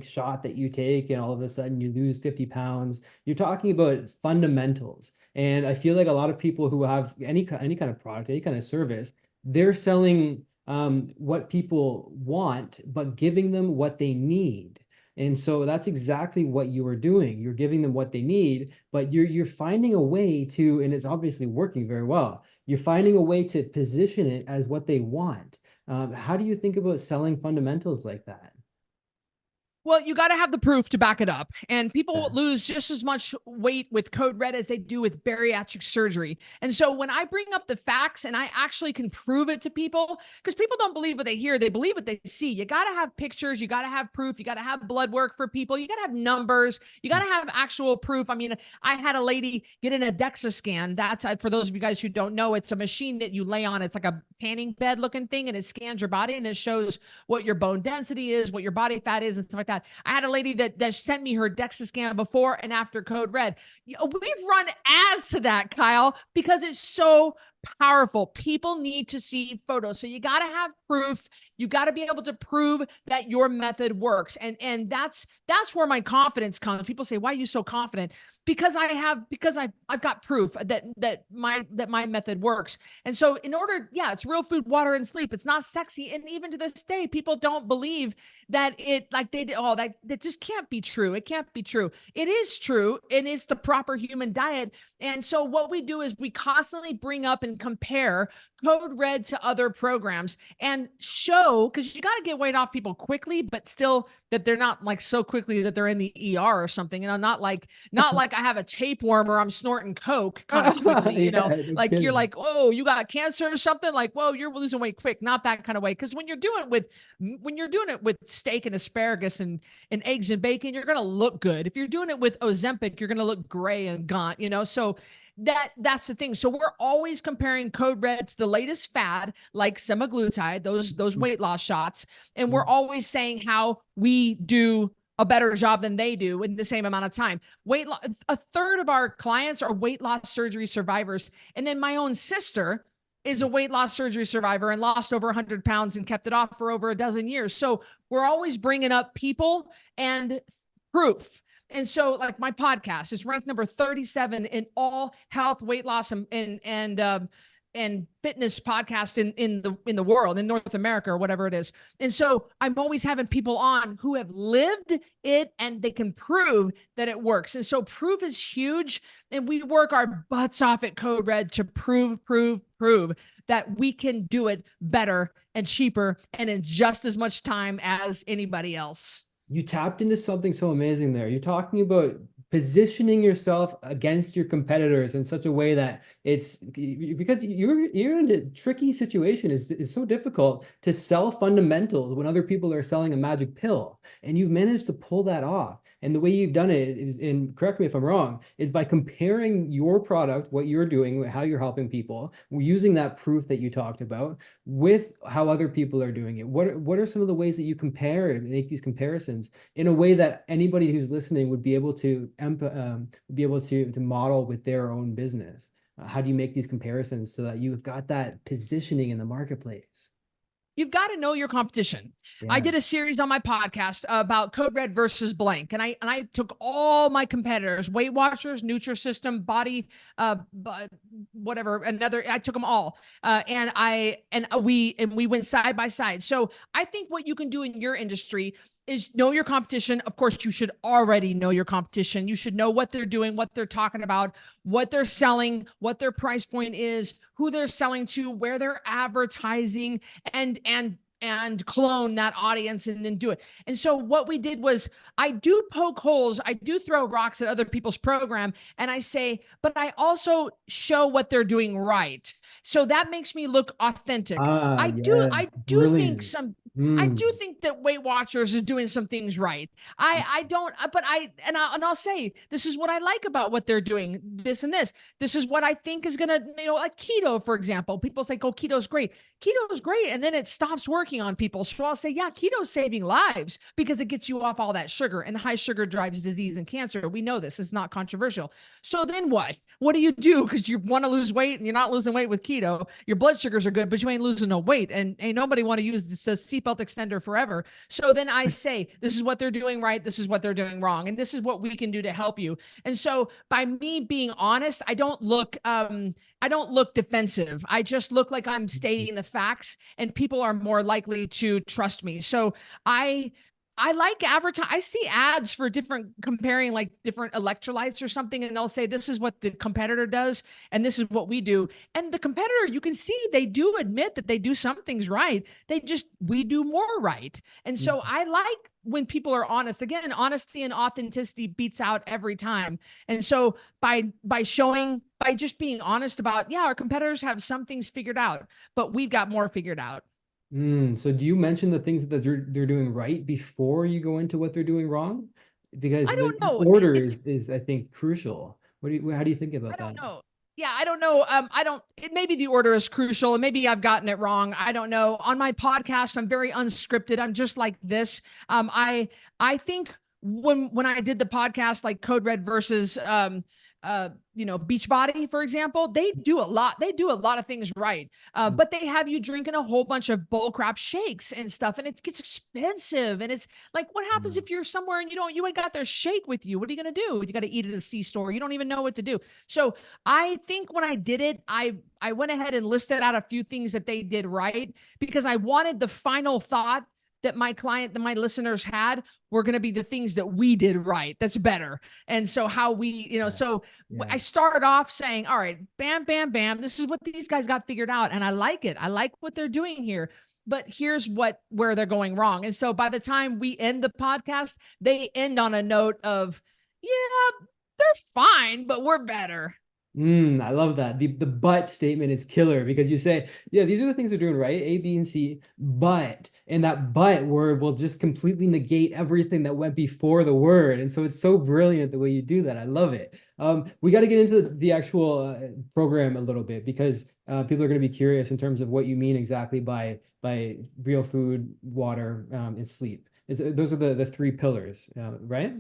Speaker 3: shot that you take and all of a sudden you lose 50 pounds. You're talking about fundamentals. And I feel like a lot of people who have any kind of product, any kind of service, they're selling what people want, but giving them what they need. And so that's exactly what you are doing. You're giving them what they need, but you're finding a way to, and it's obviously working very well. You're finding a way to position it as what they want. How do you think about selling fundamentals like that?
Speaker 1: Well, you got to have the proof to back it up. And people lose just as much weight with Code Red as they do with bariatric surgery. And so when I bring up the facts and I actually can prove it to people, because people don't believe what they hear, they believe what they see. You got to have pictures. You got to have proof. You got to have blood work for people. You got to have numbers. You got to have actual proof. I mean, I had a lady get in a DEXA scan. That's, for those of you guys who don't know, it's a machine that you lay on. It's like a tanning bed looking thing, and it scans your body and it shows what your bone density is, what your body fat is, and stuff like that. I had a lady that sent me her DEXA scan before and after Code Red. We've run ads to that, Kyle, because it's so powerful. People need to see photos. So you got to have proof. You got to be able to prove that your method works. And that's where my confidence comes. People say, why are you so confident? Because I've got proof that my method works. And so it's real food, water, and sleep. It's not sexy. And even to this day, people don't believe that that just can't be true. It can't be true. It is true. And it's the proper human diet. And so what we do is we constantly bring up and compare code red to other programs and show, because you got to get weight off people quickly, but still that they're not like so quickly that they're in the ER or something, not like I have a tapeworm or I'm snorting coke kind of quickly,
Speaker 3: Yeah, no
Speaker 1: like you're
Speaker 3: kidding.
Speaker 1: like, oh, you got cancer or something, like, whoa, you're losing weight quick, not that kind of way. Because when you're doing it with steak and asparagus and eggs and bacon, you're gonna look good. If you're doing it with Ozempic, you're gonna look gray and gaunt, so that's the thing. So we're always comparing code red to the latest fad, like semaglutide, those weight loss shots, and we're always saying how we do a better job than they do in the same amount of time. Weight loss, a third of our clients are weight loss surgery survivors, and then my own sister is a weight loss surgery survivor and lost over 100 pounds and kept it off for over a dozen years. So we're always bringing up people and proof. And so like my podcast is ranked number 37 in all health, weight loss and fitness podcast in the world, in North America or whatever it is. And so I'm always having people on who have lived it and they can prove that it works. And so proof is huge. And we work our butts off at Code Red to prove that we can do it better and cheaper and in just as much time as anybody else.
Speaker 3: You tapped into something so amazing there. You're talking about positioning yourself against your competitors in such a way that it's because you're in a tricky situation. Is so difficult to sell fundamentals when other people are selling a magic pill, and you've managed to pull that off. And the way you've done it is, and correct me if I'm wrong, is by comparing your product, what you're doing, how you're helping people, using that proof that you talked about with how other people are doing it. What are some of the ways that you compare and make these comparisons in a way that anybody who's listening would be able to model with their own business? How do you make these comparisons so that you've got that positioning in the marketplace?
Speaker 1: You've got to know your competition.
Speaker 3: Yeah.
Speaker 1: I did a series on my podcast about Code Red versus blank. And I took all my competitors, Weight Watchers, Nutrisystem, Body, whatever, I took them all. And we went side by side. So I think what you can do in your industry is know your competition. Of course, you should already know your competition. You should know what they're doing, what they're talking about, what they're selling, what their price point is, who they're selling to, where they're advertising, and clone that audience and then do it. And so what we did was I do poke holes. I do throw rocks at other people's program. And I say, but I also show what they're doing right. So that makes me look authentic. I do think I do think that Weight Watchers are doing some things right. I'll say, this is what I like about what they're doing, this and this. This is what I think is going to, like keto, for example. People say, oh, keto's great. Keto's great. And then it stops working on people. So I'll say, yeah, keto's saving lives because it gets you off all that sugar, and high sugar drives disease and cancer. We know this. It's not controversial. So then what? What do you do? Because you want to lose weight and you're not losing weight with keto. Your blood sugars are good, but you ain't losing no weight. And ain't nobody want to use this seatbelt extender forever. So then I say, this is what they're doing right. This is what they're doing wrong. And this is what we can do to help you. And so by me being honest, I don't look defensive. I just look like I'm stating the facts, and people are more likely to trust me. So I like advertise. I see ads for comparing like different electrolytes or something, and they'll say, this is what the competitor does, and this is what we do. And the competitor, you can see they do admit that they do some things right. We do more right. And so I like when people are honest. Again, honesty and authenticity beats out every time. And so by just being honest about, yeah, our competitors have some things figured out, but we've got more figured out.
Speaker 3: So do you mention the things that they're doing right before you go into what they're doing wrong? Because
Speaker 1: I don't know.
Speaker 3: The order is I think crucial. How do you think about that?
Speaker 1: I don't know. Yeah, I don't know. Maybe the order is crucial and maybe I've gotten it wrong. I don't know. On my podcast, I'm very unscripted. I'm just like this. I think when I did the podcast, like Code Red versus, Beachbody, for example, they do a lot of things right. But they have you drinking a whole bunch of bull crap shakes and stuff, and it gets expensive. And it's like, what happens if you're somewhere and you ain't got their shake with you? What are you going to do? You got to eat at a C-store. You don't even know what to do. So I think when I did it, I went ahead and listed out a few things that they did right, because I wanted the final thought that my listeners had were going to be the things that we did right. That's better. And so how we, I started off saying, all right, bam, bam, bam. This is what these guys got figured out. And I like it. I like what they're doing here. But here's where they're going wrong. And so by the time we end the podcast, they end on a note of, yeah, they're fine, but we're better.
Speaker 3: I love that. The but statement is killer, because you say, yeah, these are the things we're doing right, A, B, and C, but, and that but word will just completely negate everything that went before the word. And so it's so brilliant the way you do that. I love it. We got to get into the actual program a little bit, because people are going to be curious in terms of what you mean exactly by real food, water, and sleep. Those are the three pillars, right?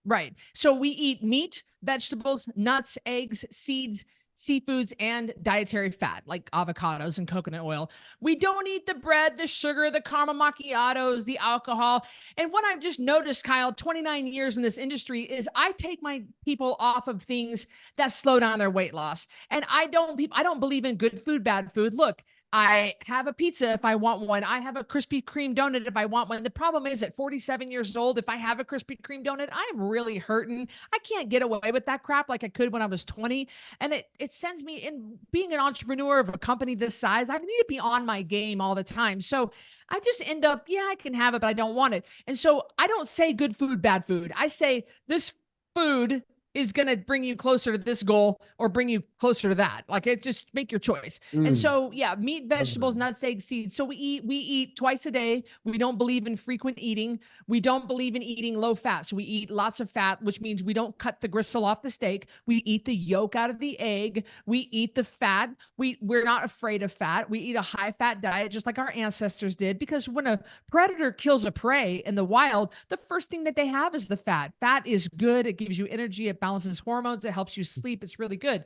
Speaker 1: Right. So we eat meat, vegetables, nuts, eggs, seeds, seafoods, and dietary fat like avocados and coconut oil. We don't eat the bread, the sugar, the caramel macchiatos, the alcohol. And what I've just noticed, Kyle, 29 years in this industry, is I take my people off of things that slow down their weight loss. And I don't believe in good food, bad food. Look, I have a pizza if I want one. I have a Krispy Kreme donut if I want one. The problem is at 47 years old, if I have a Krispy Kreme donut, I'm really hurting. I can't get away with that crap like I could when I was 20. And it sends me in. Being an entrepreneur of a company this size, I need to be on my game all the time. So I just end up, yeah, I can have it, but I don't want it. And so I don't say good food, bad food. I say this food is going to bring you closer to this goal or bring you closer to that. Like, it just make your choice. And so, yeah, meat, vegetables, nuts, eggs, seeds. So we eat twice a day. We don't believe in frequent eating. We don't believe in eating low fat. So we eat lots of fat, which means we don't cut the gristle off the steak. We eat the yolk out of the egg. We eat the fat. We're not afraid of fat. We eat a high fat diet, just like our ancestors did, because when a predator kills a prey in the wild, the first thing that they have is the fat. Fat is good. It gives you energy. It balances hormones. It helps you sleep. It's really good.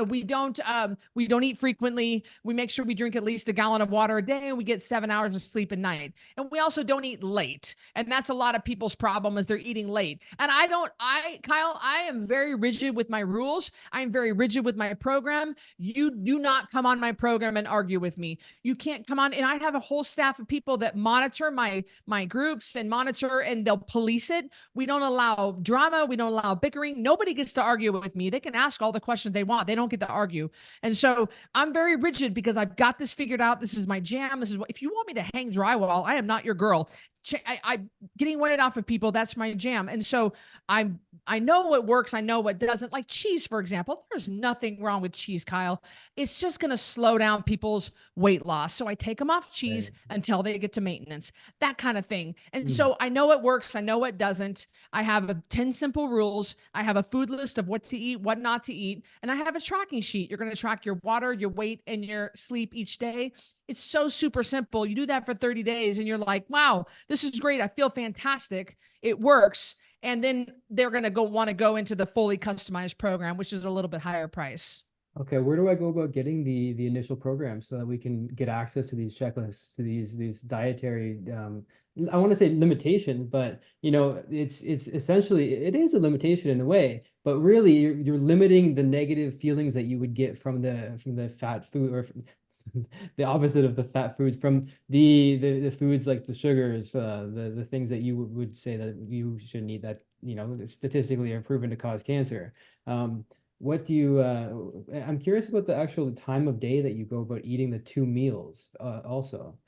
Speaker 1: We don't eat frequently. We make sure we drink at least a gallon of water a day, and we get 7 hours of sleep a night. And we also don't eat late. And that's a lot of people's problem, is they're eating late. And Kyle, I am very rigid with my rules. I am very rigid with my program. You do not come on my program and argue with me. You can't come on. And I have a whole staff of people that monitor my groups and they'll police it. We don't allow drama. We don't allow bickering. Nobody gets to argue with me. They can ask all the questions they want. They don't get to argue. And so I'm very rigid because I've got this figured out. This is my jam. This is what, if you want me to hang drywall, I am not your girl. I'm getting weight off of people. That's my jam. And so I know what works. I know what doesn't. Like cheese, for example, there's nothing wrong with cheese, Kyle. It's just going to slow down people's weight loss. So I take them off cheese until they get to maintenance, that kind of thing. And so I know it works. I know what doesn't. I have 10 simple rules. I have a food list of what to eat, what not to eat. And I have a tracking sheet. You're going to track your water, your weight, and your sleep each day. It's so super simple. You do that for 30 days and you're like, wow, this is great. I feel fantastic. It works. And then they're going to want to go into the fully customized program, which is a little bit higher price.
Speaker 3: Okay, where do I go about getting the initial program so that we can get access to these checklists, to these dietary, I want to say limitations, but it's essentially, it is a limitation in a way, but really you're limiting the negative feelings that you would get from the fat food, or the opposite of the fat foods, from the foods like the sugars, the things that you would say that you shouldn't eat, that statistically are proven to cause cancer. What do you I'm curious about the actual time of day that you go about eating the 2 meals also.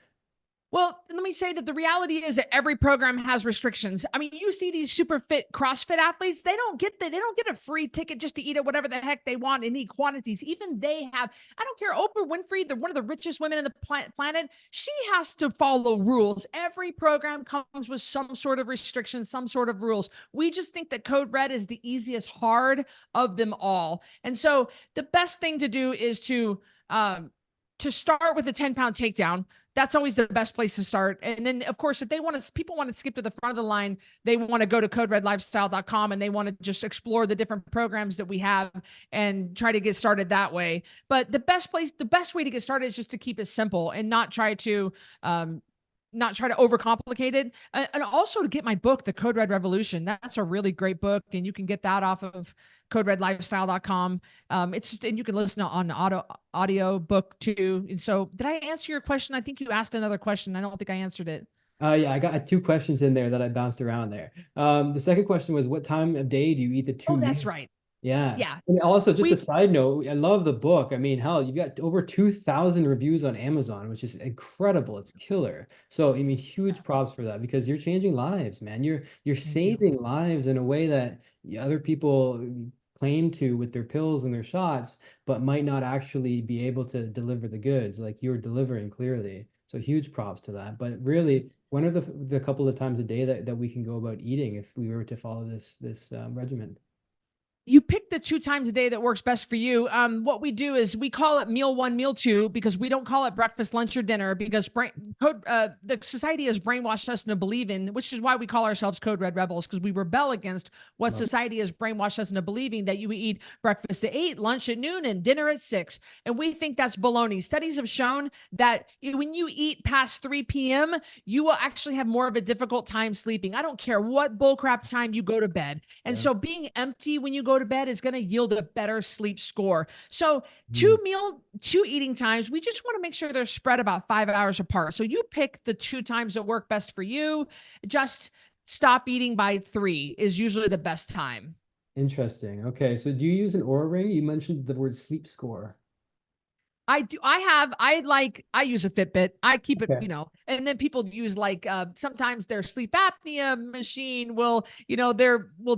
Speaker 1: Well, let me say that the reality is that every program has restrictions. I mean, you see these super fit CrossFit athletes, they don't get a free ticket just to eat at whatever the heck they want in any quantities. Even they have, I don't care, Oprah Winfrey, one of the richest women in the planet, she has to follow rules. Every program comes with some sort of restriction, some sort of rules. We just think that Code Red is the easiest hard of them all. And so the best thing to do is to start with a 10-pound takedown. That's always the best place to start. And then, of course, if people want to skip to the front of the line, they want to go to coderedlifestyle.com and they want to just explore the different programs that we have and try to get started that way. But the best way to get started is just to keep it simple and not try to overcomplicate it. And also to get my book, The Code Red Revolution. That's a really great book. And you can get that off of coderedlifestyle.com. It's just, and you can listen on audio book too. And so did I answer your question? I think you asked another question. I don't think I answered it.
Speaker 3: Yeah, I got two questions in there that I bounced around there. The second question was, what time of day do you eat the two
Speaker 1: Oh, that's
Speaker 3: meals?
Speaker 1: right.
Speaker 3: Yeah.
Speaker 1: Yeah.
Speaker 3: And also, just a
Speaker 1: We
Speaker 3: side note, I love the book. I mean, hell, you've got over 2,000 reviews on Amazon, which is incredible. It's killer. So, I mean, huge props for that because you're changing lives, man. You're
Speaker 1: Thank you.
Speaker 3: saving lives in a way that other people claim to with their pills and their shots, but might not actually be able to deliver the goods like you're delivering clearly. So huge props to that. But really, when are the couple of times a day that we can go about eating if we were to follow this regimen?
Speaker 1: You pick the 2 times a day that works best for you. What we do is we call it meal one, meal two, because we don't call it breakfast, lunch, or dinner, because the society has brainwashed us into believing, which is why we call ourselves Code Red Rebels, because we rebel against what
Speaker 3: Well,
Speaker 1: society has brainwashed us into believing, that you eat breakfast at 8, lunch at noon, and dinner at 6. And we think that's baloney. Studies have shown that when you eat past 3 p.m., you will actually have more of a difficult time sleeping. I don't care what bullcrap time you go to bed. And
Speaker 3: yeah.
Speaker 1: so being empty when you go to bed is going to yield a better sleep score. So
Speaker 3: Mm.
Speaker 1: two eating times, we just want to make sure they're spread about 5 hours apart. So you pick the 2 times that work best for you. Just stop eating by 3 is usually the best time.
Speaker 3: Interesting. Okay, so do you use an Oura ring? You mentioned the word sleep score.
Speaker 1: I do. I use a Fitbit. I keep it,
Speaker 3: Okay.
Speaker 1: and then people use sometimes their sleep apnea machine will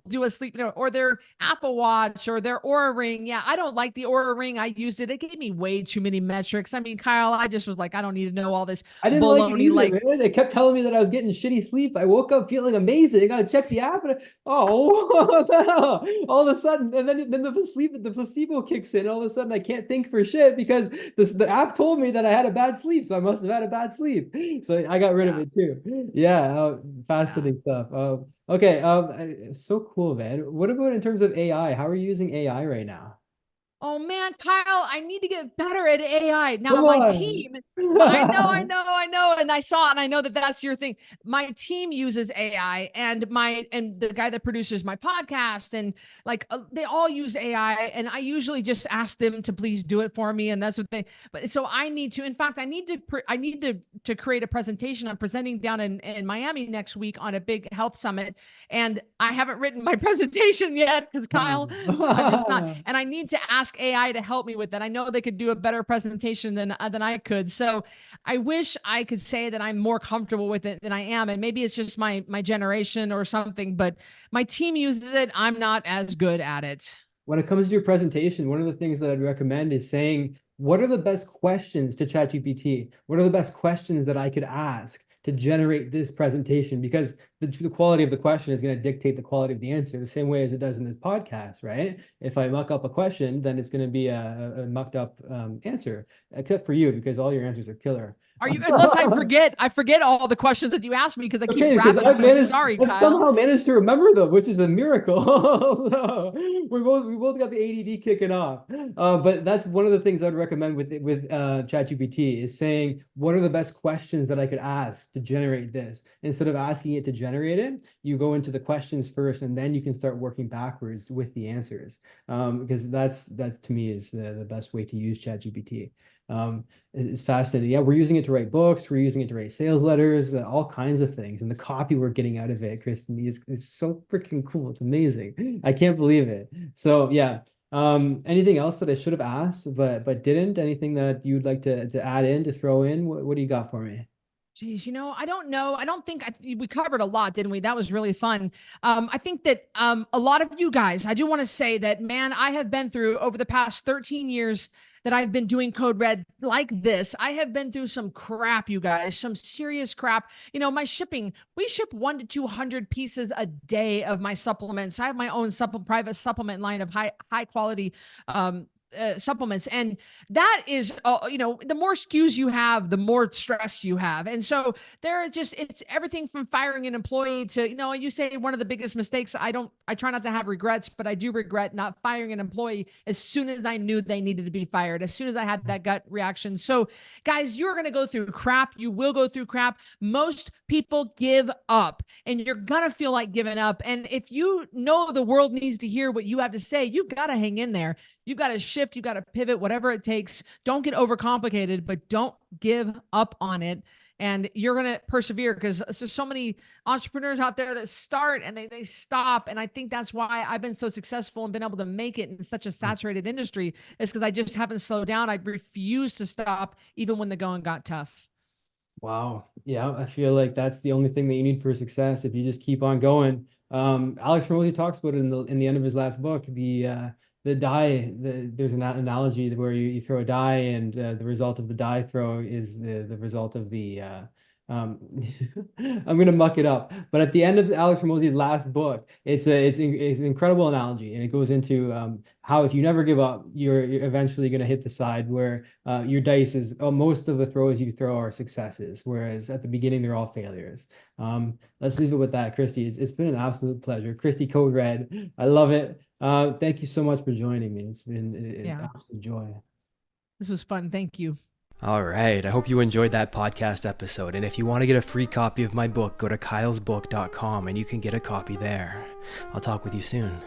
Speaker 1: do a sleep, or their Apple Watch or their Aura Ring. Yeah, I don't like the Aura Ring. I used it. It gave me way too many metrics. I mean, Kyle, I just was like, I don't need to know all this
Speaker 3: I didn't like it
Speaker 1: baloney.
Speaker 3: either,
Speaker 1: Like,
Speaker 3: man. It kept telling me that I was getting shitty sleep. I woke up feeling amazing. I checked the app and oh, what the hell? All of a sudden, and then the placebo kicks in. All of a sudden, I can't think for shit because the app told me that I had a bad sleep, so I must have had a bad sleep. So I got rid of
Speaker 1: yeah,
Speaker 3: it too. Yeah,
Speaker 1: yeah.
Speaker 3: fascinating stuff. Okay, so cool, man. What about in terms of AI? How are you using AI right now?
Speaker 1: Oh man, Kyle, I need to get better at AI. Now,
Speaker 3: Come
Speaker 1: my
Speaker 3: on.
Speaker 1: team, I know, and I saw it, and I know that that's your thing. My team uses AI, and the guy that produces my podcast, and they all use AI, and I usually just ask them to please do it for me, and that's what they. But so I need to. In fact, I need to create a presentation. I'm presenting down in Miami next week on a big health summit, and I haven't written my presentation yet because Kyle, I'm just not, and I need to ask AI to help me with that. I know they could do a better presentation than I could. So I wish I could say that I'm more comfortable with it than I am, and maybe it's just my generation or something. But my team uses it. I'm not as good at it.
Speaker 3: When it comes to your presentation, one of the things that I'd recommend is saying, what are the best questions to ChatGPT? What are the best questions that I could ask to generate this presentation? Because the quality of the question is going to dictate the quality of the answer, the same way as it does in this podcast, right? If I muck up a question, then it's going to be a mucked up answer, except for you, because all your answers are killer.
Speaker 1: Are you? Unless I forget all the questions that you asked me because I keep
Speaker 3: Okay, because
Speaker 1: rabbit holing. Sorry,
Speaker 3: I've
Speaker 1: Kyle.
Speaker 3: somehow managed to remember them, which is a miracle. So we both got the ADD kicking off. But that's one of the things I'd recommend with ChatGPT is saying, what are the best questions that I could ask to generate this? Instead of asking it to generate it, you go into the questions first, and then you can start working backwards with the answers. Because that to me is the best way to use ChatGPT. It's fascinating. Yeah, we're using it to write books. We're using it to write sales letters, all kinds of things. And the copy we're getting out of it, Kristen, is so freaking cool. It's amazing. I can't believe it. So yeah. Anything else that I should have asked but didn't? Anything that you'd like to add in, to throw in? What do you got for me?
Speaker 1: Geez, I don't know. I don't think we covered a lot, didn't we? That was really fun. I think that a lot of you guys, I do want to say that, man, I have been through over the past 13 years that I've been doing Code Red like this. I have been through some crap, you guys, some serious crap. My shipping, we ship 1 to 200 pieces a day of my supplements. I have my own private supplement line of high quality supplements, and that is the more SKUs you have, the more stress you have. And so it's everything from firing an employee to, you say one of the biggest mistakes, I try not to have regrets, but I do regret not firing an employee as soon as I knew they needed to be fired, as soon as I had that gut reaction. So guys, you're going to go through crap. You will go through crap. Most people give up, and you're going to feel like giving up. And if you know the world needs to hear what you have to say, you've got to hang in there. You got to shift, you got to pivot, whatever it takes. Don't get overcomplicated, but don't give up on it. And you're going to persevere, because there's so many entrepreneurs out there that start and they stop. And I think that's why I've been so successful and been able to make it in such a saturated industry, is because I just haven't slowed down. I refuse to stop even when the going got tough.
Speaker 3: Wow. Yeah, I feel like that's the only thing that you need for success. If you just keep on going. Alex Hormozi talks about it in the end of his last book, the die. There's an analogy where you throw a die, and the result of the die throw is the result of the I'm gonna muck it up, but at the end of Alex Hormozi's last book, it's an incredible analogy, and it goes into how if you never give up, you're eventually gonna hit the side where your dice is most of the throws you throw are successes, whereas at the beginning they're all failures. Let's leave it with that, Christy. It's been an absolute pleasure. Christy Code Red, I love it. Thank you so much for joining me. It's been an absolute joy.
Speaker 1: This was fun. Thank you.
Speaker 2: All right, I hope you enjoyed that podcast episode, and if you want to get a free copy of my book, go to kylesbook.com and you can get a copy there. I'll talk with you soon.